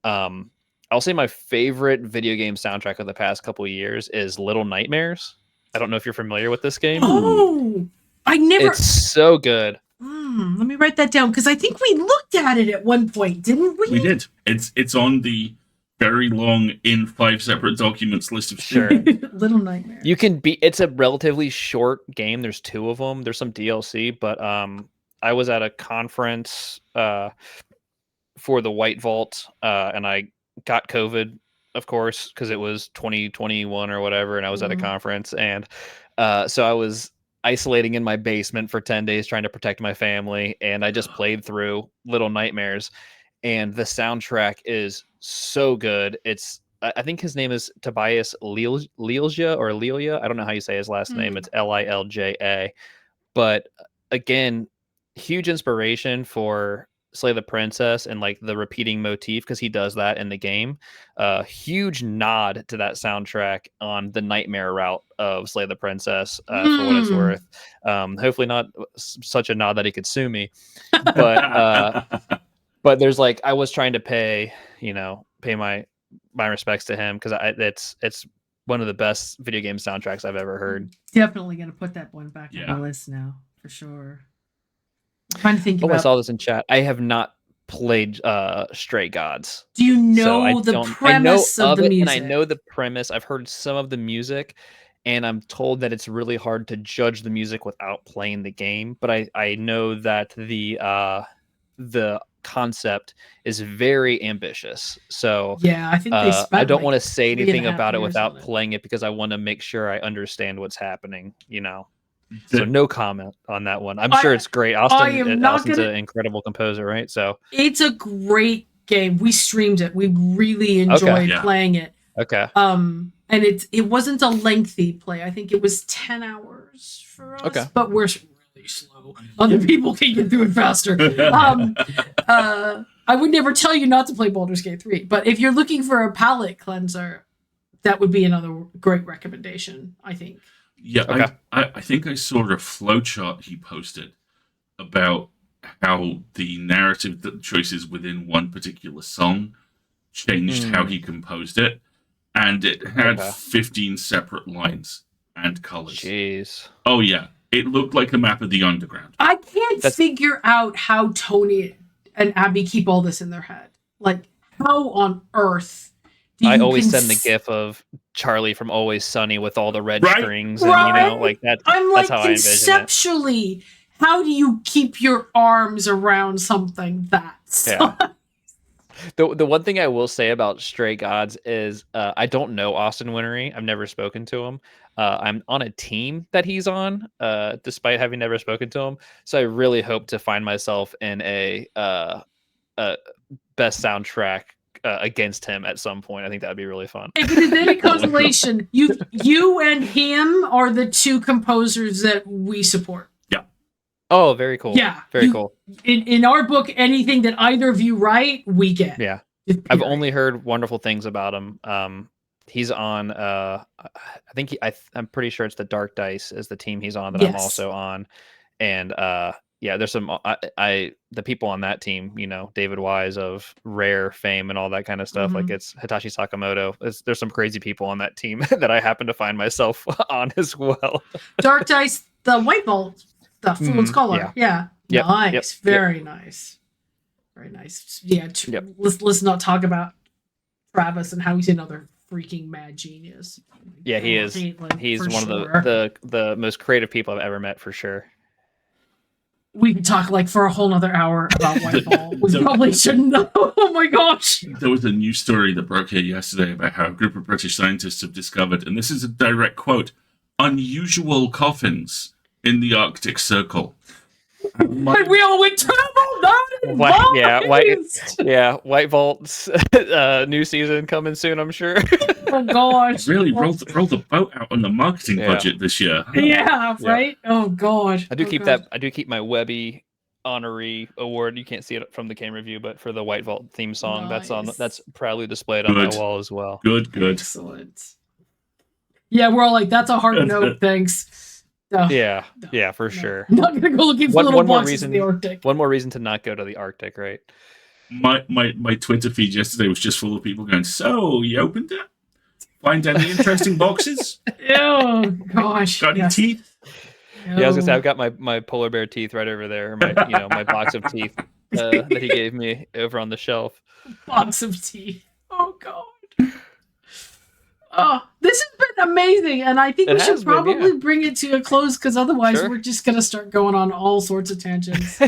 I'll say my favorite video game soundtrack of the past couple of years is Little Nightmares. I don't know if you're familiar with this game. Oh, I never. It's so good. Let me write that down because I think we looked at it at one point, didn't we? We did. It's on the very long in 5 separate documents list of Sure. Little Nightmare. It's a relatively short game. There's 2 of them. There's some DLC, but I was at a conference for the White Vault, and I got COVID, of course, because it was 2021 or whatever, and I was at a conference, and so I was isolating in my basement for 10 days trying to protect my family, and I just played through Little Nightmares, and the soundtrack is so good. I think his name is Tobias Lilja or Lilia. I don't know how you say his last name. It's Lilja. But again, huge inspiration for Slay the Princess and like the repeating motif because he does that in the game. Huge nod to that soundtrack on the nightmare route of Slay the Princess for what it's worth. Hopefully not such a nod that he could sue me, but there's like I was trying to pay my respects to him because it's one of the best video game soundtracks I've ever heard. Definitely gonna put that one back on the list now for sure. I'm trying to think about. I saw this in chat. I have not played Stray Gods. Do you know the premise of the music? And I know the premise. I've heard some of the music, and I'm told that it's really hard to judge the music without playing the game. But I know that the concept is very ambitious. So yeah, I think they spent I don't like want to say anything about it without it. playing it because I want to make sure I understand what's happening. So no comment on that one. I'm sure it's great. Austin's an incredible composer, right? So it's a great game. We streamed it. We really enjoyed playing it. Okay. And it wasn't a lengthy play. I think it was 10 hours for us. Okay. But we're really slow. Other people can get through it faster. I would never tell you not to play Baldur's Gate 3, but if you're looking for a palate cleanser, that would be another great recommendation, I think. Yeah, okay. I think I saw a flowchart he posted about how the narrative choices within one particular song changed how he composed it, and it had 15 separate lines and colors. Jeez. Oh yeah, it looked like a map of the underground. I can't figure out how Tony and Abby keep all this in their head. Like, how on earth do you I always send the gif of Charlie from Always Sunny with all the red strings, and like that. I'm like, that's how conceptually, how do you keep your arms around something that size? The one thing I will say about Stray Gods is I don't know Austin Wintory. I've never spoken to him. I'm on a team that he's on, despite having never spoken to him. So I really hope to find myself in a best soundtrack against him at some point. I think that'd be really fun. If it is any consolation, you and him are the 2 composers that we support. Yeah. Oh, very cool. Yeah. Very cool. In our book, anything that either of you write, we get. Yeah. I've only heard wonderful things about him. He's on I'm pretty sure it's the Dark Dice is the team he's on that I'm also on. And there's some the people on that team, David Wise of Rare fame and all that kind of stuff. Like it's Hitachi Sakamoto. There's some crazy people on that team that I happen to find myself on as well. Dark Dice, the White Vault stuff, Fool's Color. Yeah. Yep. Nice. Very nice. Very nice. Yeah. Let's not talk about Travis and how he's in other freaking mad genius. Yeah, he is. Caitlin, He's for one sure. of the most creative people I've ever met, for sure. We could talk like for a whole nother hour about Whiteball. We probably shouldn't know. Oh my gosh. There was a news story that broke here yesterday about how a group of British scientists have discovered, and this is a direct quote, unusual coffins in the Arctic Circle. And we all went White Vault's new season coming soon, I'm sure. Oh gosh. Really rolled the boat out on the marketing budget this year. Yeah, right? Oh god. I do keep my Webby honorary award. You can't see it from the camera view, but for the White Vault theme song, that's proudly displayed on my wall as well. Good. Excellent. Yeah, we're all like, that's a hard note, thanks. Yeah, for sure. I'm not gonna go looking for little boxes in the Arctic. One more reason to not go to the Arctic, right? My Twitter feed yesterday was just full of people going, so you opened it? Find any interesting boxes? Oh gosh. Got any teeth? Yeah, I was gonna say I've got my polar bear teeth right over there, my my box of teeth that he gave me over on the shelf. Box of teeth. Oh god. Oh, this has been amazing, and I think we should probably bring it to a close because otherwise we're just gonna start going on all sorts of tangents.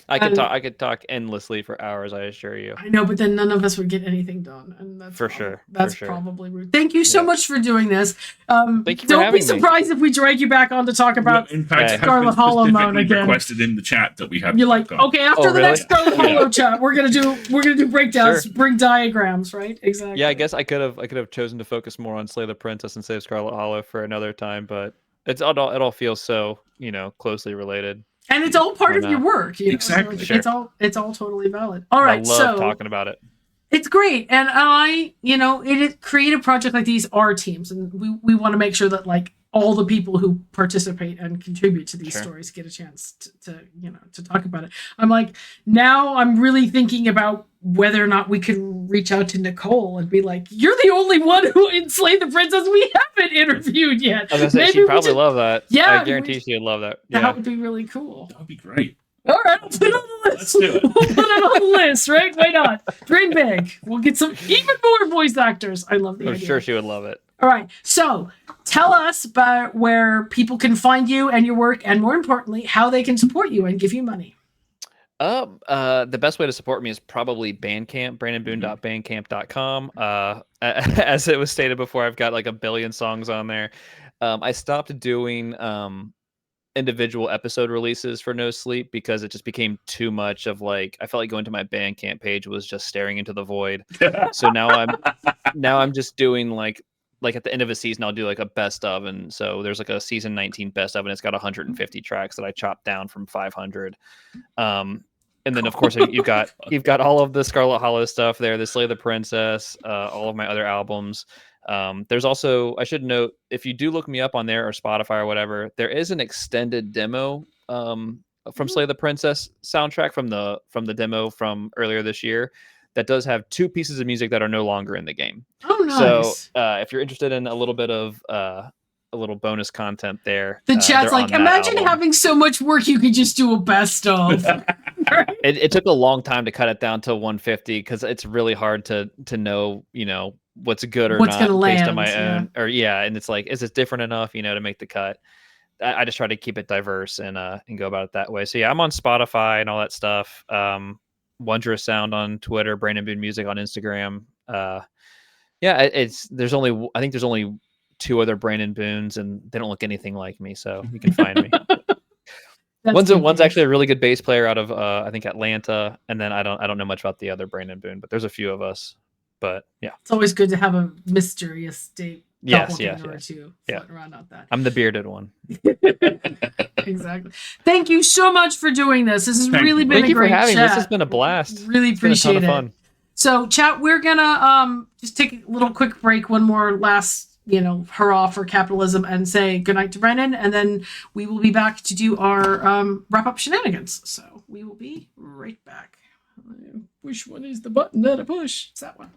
I could talk endlessly for hours, I assure you. I know, but then none of us would get anything done, and that's for sure. probably rude. Thank you so much for doing this. Thank you for Don't be surprised if we drag you back on to talk about Scarlet Hollow mode again. Requested in the chat that we have. You're like, okay, after the next Scarlet Hollow chat, we're gonna do breakdowns, bring diagrams, right? Exactly. Yeah, I guess I could have chosen to focus more on Slay the Princess and save Scarlet Hollow for another time, but it all feels so closely related. And it's all part of your work. Exactly. So it's all totally valid. All right. I love talking about it. It's great. And creative projects like these are teams. And we want to make sure that like all the people who participate and contribute to these stories get a chance to talk about it. Now I'm really thinking about whether or not we could reach out to Nicole and be like, you're the only one who enslaved the princess we haven't interviewed yet. I was gonna say, she'd probably love that. Yeah. I guarantee she'd love that. Yeah. That would be really cool. That would be great. All right, I'll put it on the list. Let's do it. We'll put it on the list, right? Why not? Dream big. We'll get some even more voice actors. I love the idea. I'm sure she would love it. All right, so tell us about where people can find you and your work, and more importantly, how they can support you and give you money. The best way to support me is probably Bandcamp, brandonboone.bandcamp.com. As it was stated before, I've got like a billion songs on there. I stopped doing individual episode releases for No Sleep because it just became too much of like, I felt like going to my Bandcamp page was just staring into the void. So now I'm just doing like at the end of a season, I'll do like a best of. And so there's like a season 19 best of, and it's got 150 tracks that I chopped down from 500. And then of course you've got all of the Scarlet Hollow stuff there, the Slay the Princess, all of my other albums. There's also, I should note, if you do look me up on there or Spotify or whatever, there is an extended demo from Slay the Princess soundtrack from the demo from earlier this year that does have 2 pieces of music that are no longer in the game. Oh, nice. So if you're interested in a little bit of a little bonus content there, the chat's like, imagine having so much work you could just do a best of. It took a long time to cut it down to 150 because it's really hard to know what's good or what's not gonna based land, on my own and it's like, is it different enough to make the cut? I just try to keep it diverse and go about it that way. So yeah, I'm on Spotify and all that stuff. Wondrous Sound on Twitter, Brandon Boone Music on Instagram. There's only 2 other Brandon Boones, and they don't look anything like me, so you can find me. One's actually a really good bass player out of I think Atlanta, and then I don't know much about the other Brandon Boone, but there's a few of us. But yeah, it's always good to have a mysterious date. Yes. Around out that. I'm the bearded one. Exactly. Thank you so much for doing this. This has really been a great chat. This has been a blast. Really appreciate it. It's been a ton of fun. So, chat, we're gonna just take a little quick break, one more last hurrah for capitalism, and say goodnight to Brandon, and then we will be back to do our wrap-up shenanigans. So we will be right back. Which one is the button that I push? It's that one.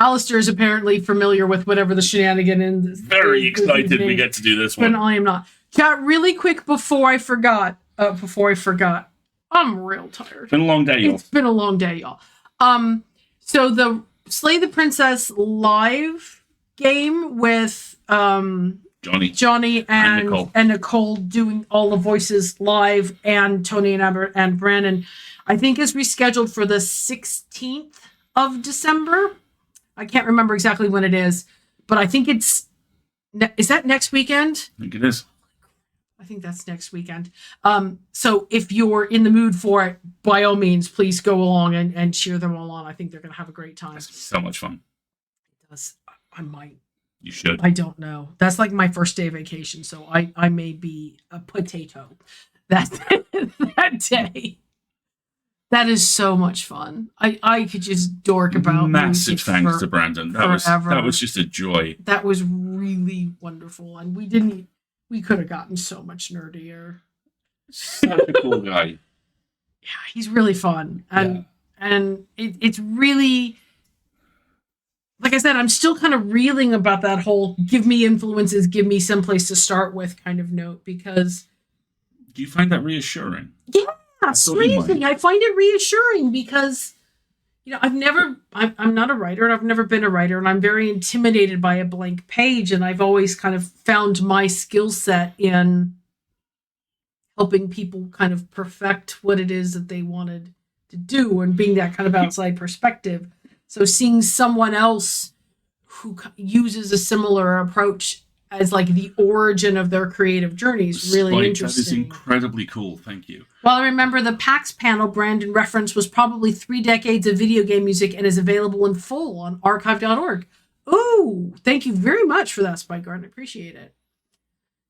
Alasdair is apparently familiar with whatever the shenanigan is. Very excited we get to do this one. But I am not. Chat, really quick before I forgot. I'm real tired. It's been a long day, y'all. It's been a long day, y'all. So the Slay the Princess live game with Johnny and Nicole doing all the voices live, and Tony and Brandon, I think is rescheduled for the 16th of December. I can't remember exactly when it is, but I think is that next weekend? I think it is. I think that's next weekend. So if you're in the mood for it, by all means, please go along and cheer them all on. I think they're going to have a great time. It's so much fun. I might. You should. I don't know. That's like my first day of vacation, so I may be a potato that day. That is so much fun. I could just dork about massive thanks to Brandon. That was just a joy. That was really wonderful, and we could have gotten so much nerdier. Such a cool guy. Yeah, he's really fun, and it's really, like I said, I'm still kind of reeling about that whole "give me influences, give me someplace to start with" kind of note, because. Do you find that reassuring? Yeah. Seriously, I find it reassuring because, I'm not a writer, and I've never been a writer, and I'm very intimidated by a blank page, and I've always kind of found my skill set in helping people kind of perfect what it is that they wanted to do, and being that kind of outside perspective. So seeing someone else who uses a similar approach as like the origin of their creative journey is really interesting. That is incredibly cool. Thank you. Well, I remember the PAX panel Brandon referenced was probably 3 decades of video game music and is available in full on archive.org. Oh, thank you very much for that, Spike Garden. I appreciate it.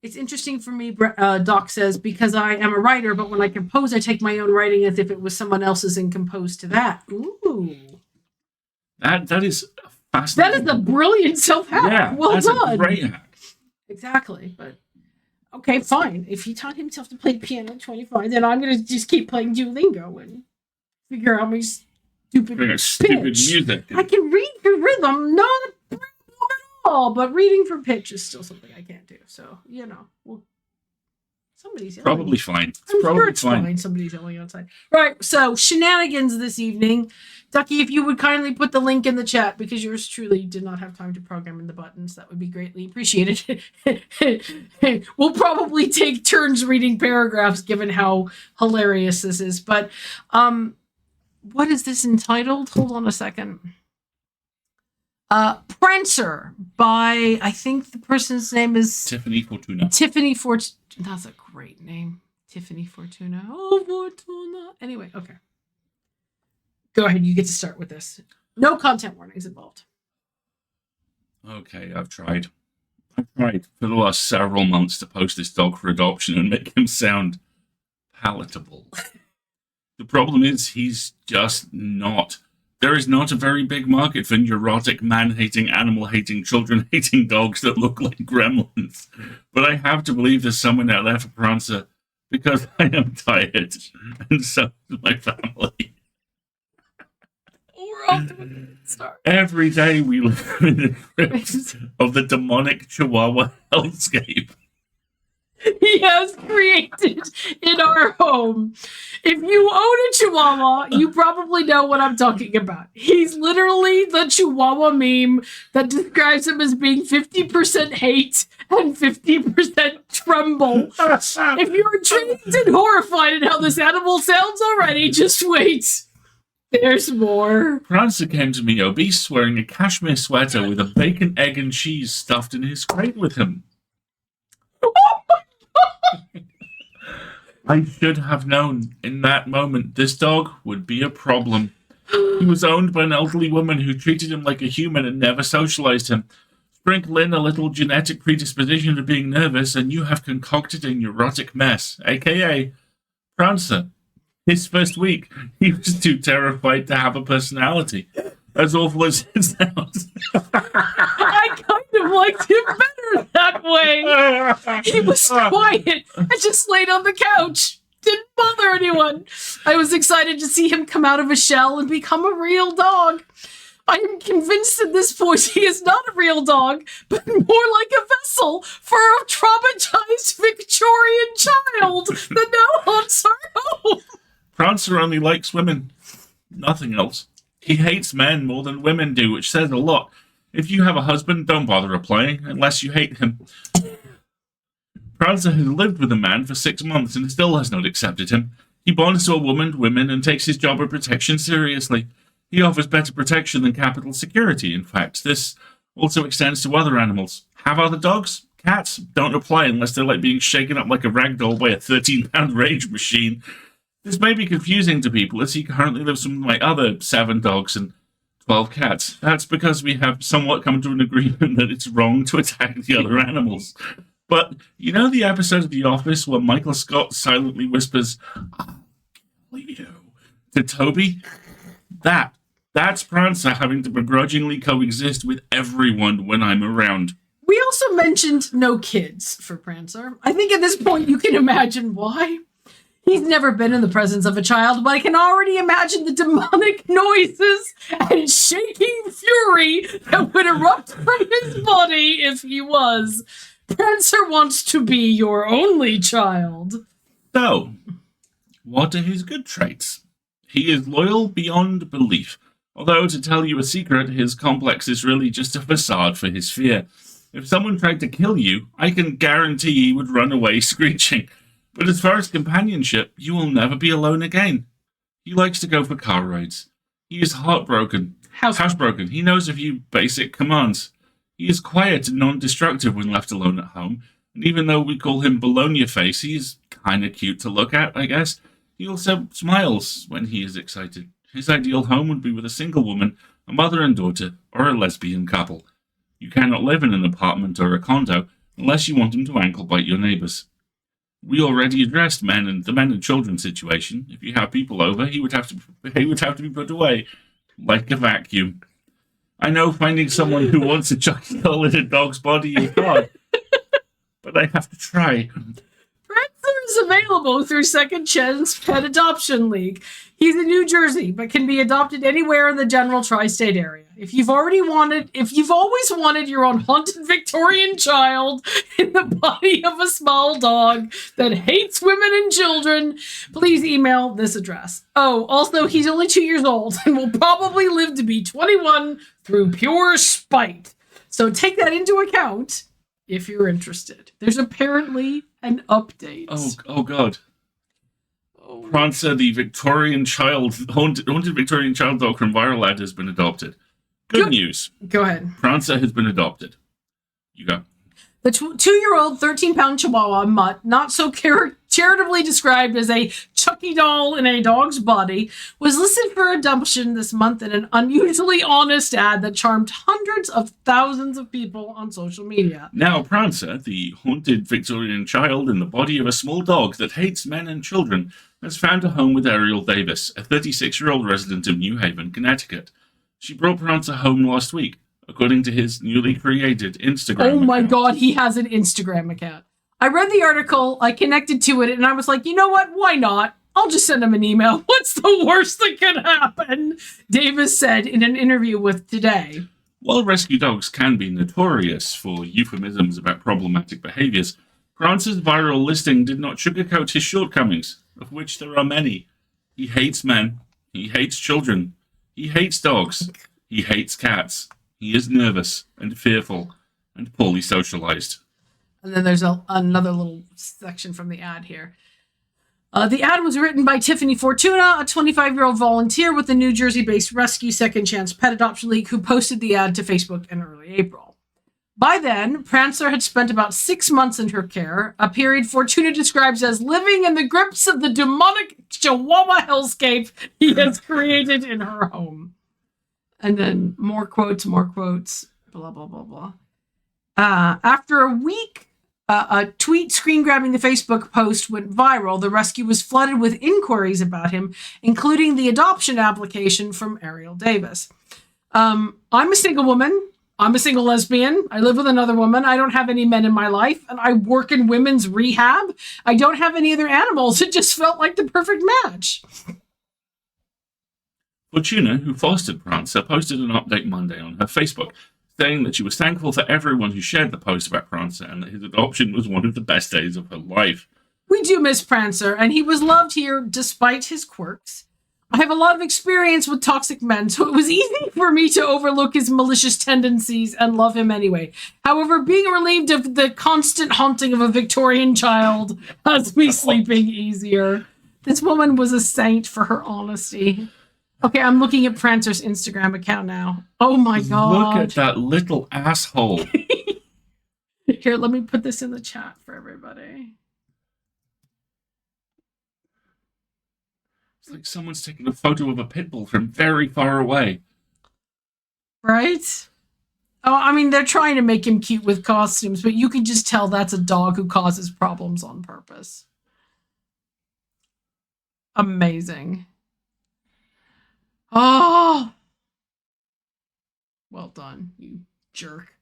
It's interesting for me, Doc says, because I am a writer, but when I compose, I take my own writing as if it was someone else's and compose to that. Ooh. That is fascinating. That is a brilliant self-hack. Yeah, well that's done. A great hack. Exactly, but okay, fine. If he taught himself to play piano at 25, then I'm going to just keep playing Duolingo and figure out my stupid music. I can read for rhythm, not a problem at all, but reading for pitch is still something I can't do. So, well, somebody's yelling. Probably fine. It's fine. Somebody's yelling outside. Right, so shenanigans this evening. Ducky, if you would kindly put the link in the chat, because yours truly did not have time to program in the buttons, that would be greatly appreciated. We'll probably take turns reading paragraphs, given how hilarious this is. But what is this entitled? Hold on a second. Prancer by, I think the person's name is Tiffany Fortuna. That's a great name. Tiffany Fortuna. Oh, Fortuna. Anyway, okay. Go ahead, you get to start with this. No content warnings involved. Okay, I've tried for the last several months to post this dog for adoption and make him sound palatable. The problem is he's just not. There is not a very big market for neurotic, man-hating, animal-hating, children-hating dogs that look like gremlins. But I have to believe there's someone out there for Prancer, because I am tired, and so is my family. Every day we live in the grips of the demonic Chihuahua hellscape he has created in our home. If you own a Chihuahua, you probably know what I'm talking about. He's literally the Chihuahua meme that describes him as being 50% hate and 50% tremble. If you're intrigued and horrified at how this animal sounds already, just wait. There's more. Prancer came to me obese, wearing a cashmere sweater with a bacon, egg, and cheese stuffed in his crate with him. I should have known in that moment this dog would be a problem. He was owned by an elderly woman who treated him like a human and never socialized him. Sprinkle in a little genetic predisposition to being nervous, and you have concocted a neurotic mess, aka Prancer. His first week, he was too terrified to have a personality. As awful as it sounds. I kind of liked him better that way. He was quiet and just laid on the couch. Didn't bother anyone. I was excited to see him come out of a shell and become a real dog. I am convinced at this point he is not a real dog, but more like a vessel for a traumatized Victorian child that now haunts our home. Prancer only likes women. Nothing else. He hates men more than women do, which says a lot. If you have a husband, don't bother applying, unless you hate him. Prancer has lived with a man for 6 months and still has not accepted him. He bonds to a woman and takes his job of protection seriously. He offers better protection than capital security, in fact. This also extends to other animals. Have other dogs? Cats don't apply unless they're like being shaken up like a rag doll by a 13-pound rage machine. This may be confusing to people, as he currently lives with my other 7 dogs and 12 cats. That's because we have somewhat come to an agreement that it's wrong to attack the other animals. But you know the episode of The Office where Michael Scott silently whispers, "I'll kill you," to Toby? That's Prancer having to begrudgingly coexist with everyone when I'm around. We also mentioned no kids for Prancer. I think at this point you can imagine why. He's never been in the presence of a child, but I can already imagine the demonic noises and shaking fury that would erupt from his body if he was. Prancer wants to be your only child. So, what are his good traits? He is loyal beyond belief. Although, to tell you a secret, his complex is really just a facade for his fear. If someone tried to kill you, I can guarantee he would run away screeching. But as far as companionship, you will never be alone again. He likes to go for car rides. He is heartbroken. Housebroken. He knows a few basic commands. He is quiet and non-destructive when left alone at home. And even though we call him Bologna Face, he's kind of cute to look at, I guess. He also smiles when he is excited. His ideal home would be with a single woman, a mother and daughter, or a lesbian couple. You cannot live in an apartment or a condo unless you want him to ankle-bite your neighbours. We already addressed the men and children situation. If you have people over, he would have to be put away, like a vacuum. I know finding someone who wants a chucky doll in a dog's body is hard, but I have to try. Prancer is available through Second Chance Pet Adoption League. He's in New Jersey, but can be adopted anywhere in the general tri-state area. If you've always wanted your own haunted Victorian child in the body of a small dog that hates women and children, please email this address. Oh, also, he's only 2 years old and will probably live to be 21 through pure spite. So take that into account if you're interested. There's apparently an update. Oh God. Prancer, the Victorian child, haunted Victorian child dog from Viral Ad has been adopted. Good news. Go ahead. Prancer has been adopted. You go. The 2-year-old, 13-pound Chihuahua mutt, not so charitably described as a Chucky doll in a dog's body, was listed for adoption this month in an unusually honest ad that charmed hundreds of thousands of people on social media. Now, Prancer, the haunted Victorian child in the body of a small dog that hates men and children, has found a home with Ariel Davis, a 36-year-old resident of New Haven, Connecticut. She brought Prancer home last week, according to his newly created Instagram account. Oh my God, he has an Instagram account. I read the article, I connected to it, and I was like, you know what? Why not? I'll just send him an email. What's the worst that can happen? Davis said in an interview with Today. While rescue dogs can be notorious for euphemisms about problematic behaviors, Prancer's viral listing did not sugarcoat his shortcomings, of which there are many. He hates men. He hates children. He hates dogs. He hates cats. He is nervous and fearful and poorly socialized. And then there's another little section from the ad here. The ad was written by Tiffany Fortuna, a 25-year-old volunteer with the New Jersey-based Rescue Second Chance Pet Adoption League, who posted the ad to Facebook in early April. By then, Prancer had spent about 6 months in her care, a period Fortuna describes as living in the grips of the demonic Chihuahua hellscape he has created in her home. And then more quotes, blah, blah, blah, blah. After a week, a tweet screen grabbing the Facebook post went viral. The rescue was flooded with inquiries about him, including the adoption application from Ariel Davis. I'm a single woman. I'm a single lesbian. I live with another woman. I don't have any men in my life, and I work in women's rehab. I don't have any other animals. It just felt like the perfect match. Fortuna, who fostered Prancer, posted an update Monday on her Facebook, saying that she was thankful for everyone who shared the post about Prancer and that his adoption was one of the best days of her life. We do miss Prancer, and he was loved here despite his quirks. I have a lot of experience with toxic men, so it was easy for me to overlook his malicious tendencies and love him anyway. However, being relieved of the constant haunting of a Victorian child has me sleeping easier. This woman was a saint for her honesty. Okay, I'm looking at Prancer's Instagram account now. Oh my god. Look at that little asshole. Here, let me put this in the chat for everybody. It's like someone's taking a photo of a pit bull from very far away. Right? Oh, I mean, they're trying to make him cute with costumes, but you can just tell that's a dog who causes problems on purpose. Amazing. Oh. Well done, you jerk.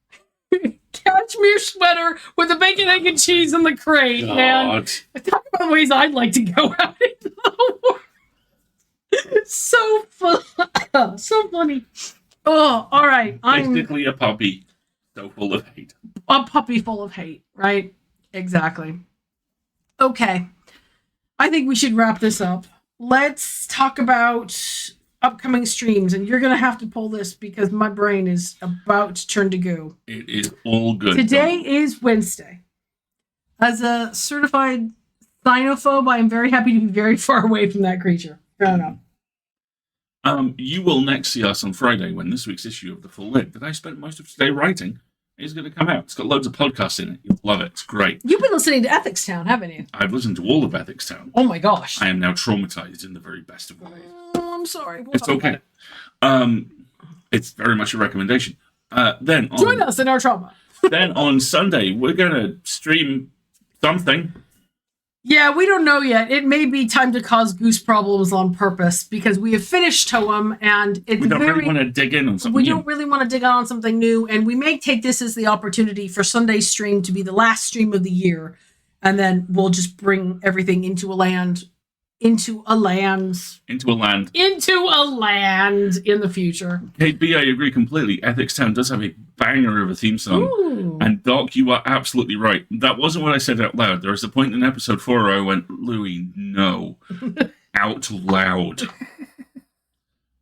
Cashmere sweater with a bacon, egg, and cheese in the crate, God. man. Talk about ways I'd like to go out into the world. So fun. So funny. Oh, all right. Basically a puppy. So full of hate. A puppy full of hate, right? Exactly. Okay. I think we should wrap this up. Let's talk about upcoming streams, and you're going to have to pull this because my brain is about to turn to goo. It is all good. Today is Wednesday. As a certified xenophobe, I am very happy to be very far away from that creature. Fair enough. You will next see us on Friday when this week's issue of The Full Lit that I spent most of today writing is going to come out. It's got loads of podcasts in it. You'll love it. It's great. You've been listening to Ethics Town, haven't you? I've listened to all of Ethics Town. Oh my gosh. I am now traumatized in the very best of ways. Oh, I'm sorry. We'll It's okay. It's very much a recommendation. Join us in our trauma. Then on Sunday, we're going to stream something. Yeah, we don't know yet. It may be time to cause goose problems on purpose because we have finished Toem and it's We don't really want to dig in on something we new. don't really want to dig on something new, and we may take this as the opportunity for Sunday's stream to be the last stream of the year, and then we'll just bring everything into a land in the future. KB, I agree completely. Ethics Town does have a banger of a theme song. Ooh. And Doc, you are absolutely right. That wasn't what I said out loud. There was a point in episode 4 where I went, Louis, no. Out loud.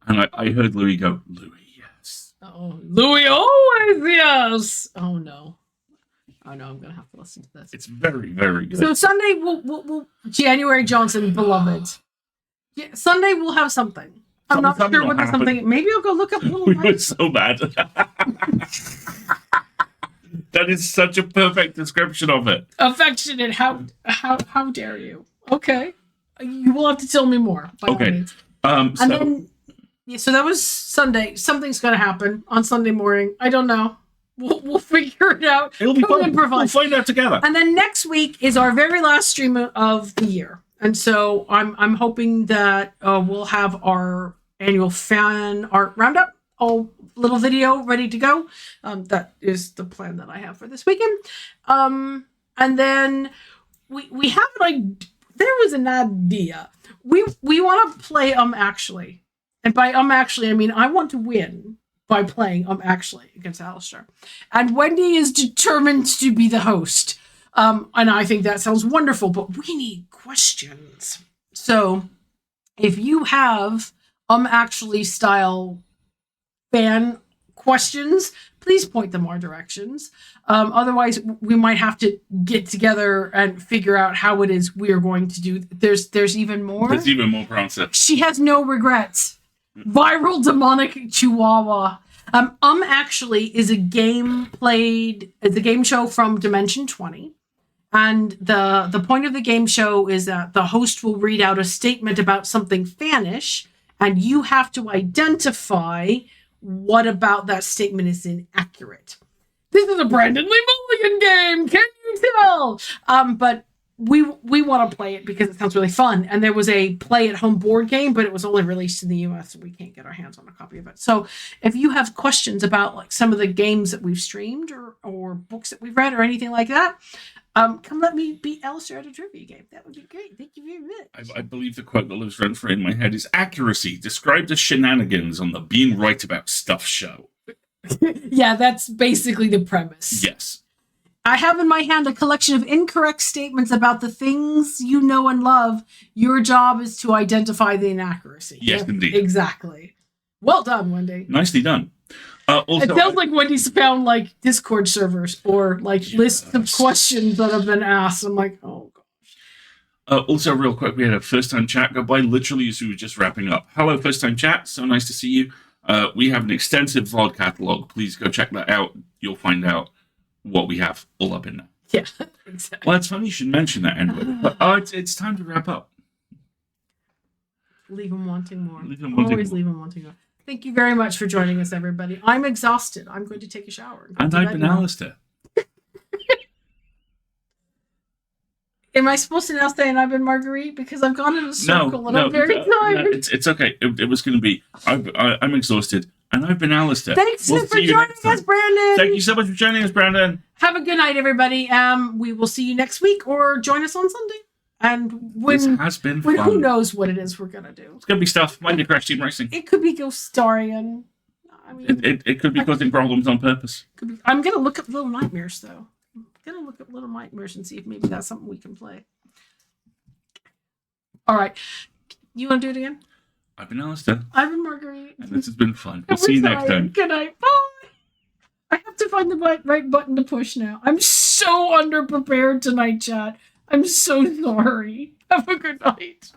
And I heard Louis go, Louis, yes. Oh, Louis always yes. Oh no, I'm gonna have to listen to this. It's very, very good. So Sunday we'll January Johnson, beloved. Yeah, Sunday we'll have something. I'm not sure what the something. Maybe I'll go look up. We were so bad. That is such a perfect description of it. Affectionate. How dare you? Okay, you will have to tell me more. Okay. So that was Sunday. Something's gonna happen on Sunday morning. I don't know. We'll figure it out. It'll be fun. Improvise. We'll find out together. And then next week is our very last stream of the year. And so I'm hoping that we'll have our annual fan art roundup, a little video ready to go. That is the plan that I have for this weekend. And then we have there was an idea. We want to play Actually. And by Actually, I mean I want to win by playing Actually against Alasdair. And Wendy is determined to be the host. And I think that sounds wonderful, but we need questions. So if you have Actually style fan questions, please point them our directions. Otherwise, we might have to get together and figure out how it is we are going to do. There's even more. There's even more Prancer. She has no regrets. Viral demonic chihuahua. Actually is a game show from Dimension 20. And the point of the game show is that the host will read out a statement about something fanish, and you have to identify what about that statement is inaccurate. This is a Brandon Lee Mulligan game, can you tell? But we want to play it because it sounds really fun. And there was a play at home board game, but it was only released in the US, so we can't get our hands on a copy of it. So if you have questions about like some of the games that we've streamed or books that we've read or anything like that, Come let me beat Alasdair at a trivia game. That would be great. Thank you very much. I believe the quote that lives rent free in my head is accuracy described as shenanigans on the being right about stuff show. Yeah, that's basically the premise. Yes. I have in my hand a collection of incorrect statements about the things you know and love. Your job is to identify the inaccuracy. Yes, indeed. Exactly. Well done, Wendy. Nicely done. Also, it sounds like Wendy's found like Discord servers or like lists of questions that have been asked. I'm like, oh gosh. Also, real quick, we had a first-time chat go by literally as we were just wrapping up. Hello, first-time chat. So nice to see you. We have an extensive VOD catalog. Please go check that out. You'll find out what we have all up in there. Yeah, exactly. Well, it's funny you should mention that anyway. But it's time to wrap up. Leave them wanting more. Leave them wanting Always more. leave them wanting more. Thank you very much for joining us, everybody. I'm exhausted. I'm going to take a shower. And I've been Alasdair. Am I supposed to now say and I've been Marguerite? Because I've gone in a circle and I'm very tired. It's okay. It was going to be, I'm exhausted. And I've been Alasdair. Thanks for joining us, Brandon. Thank you so much for joining us, Brandon. Have a good night, everybody. We will see you next week or join us on Sunday. And this has been fun. Who knows what it is we're going to do. It's going to be stuff. Mind your Crash Team Racing. It could be Ghost Starian. I mean, it could be causing problems on purpose. I'm going to look up Little Nightmares, though. I'm going to look up Little Nightmares and see if maybe that's something we can play. All right. You want to do it again? I've been Alasdair. I've been Marguerite. And this has been fun. We'll see you next time. Good night. Bye. I have to find the right button to push now. I'm so underprepared tonight, chat. I'm so sorry. Have a good night.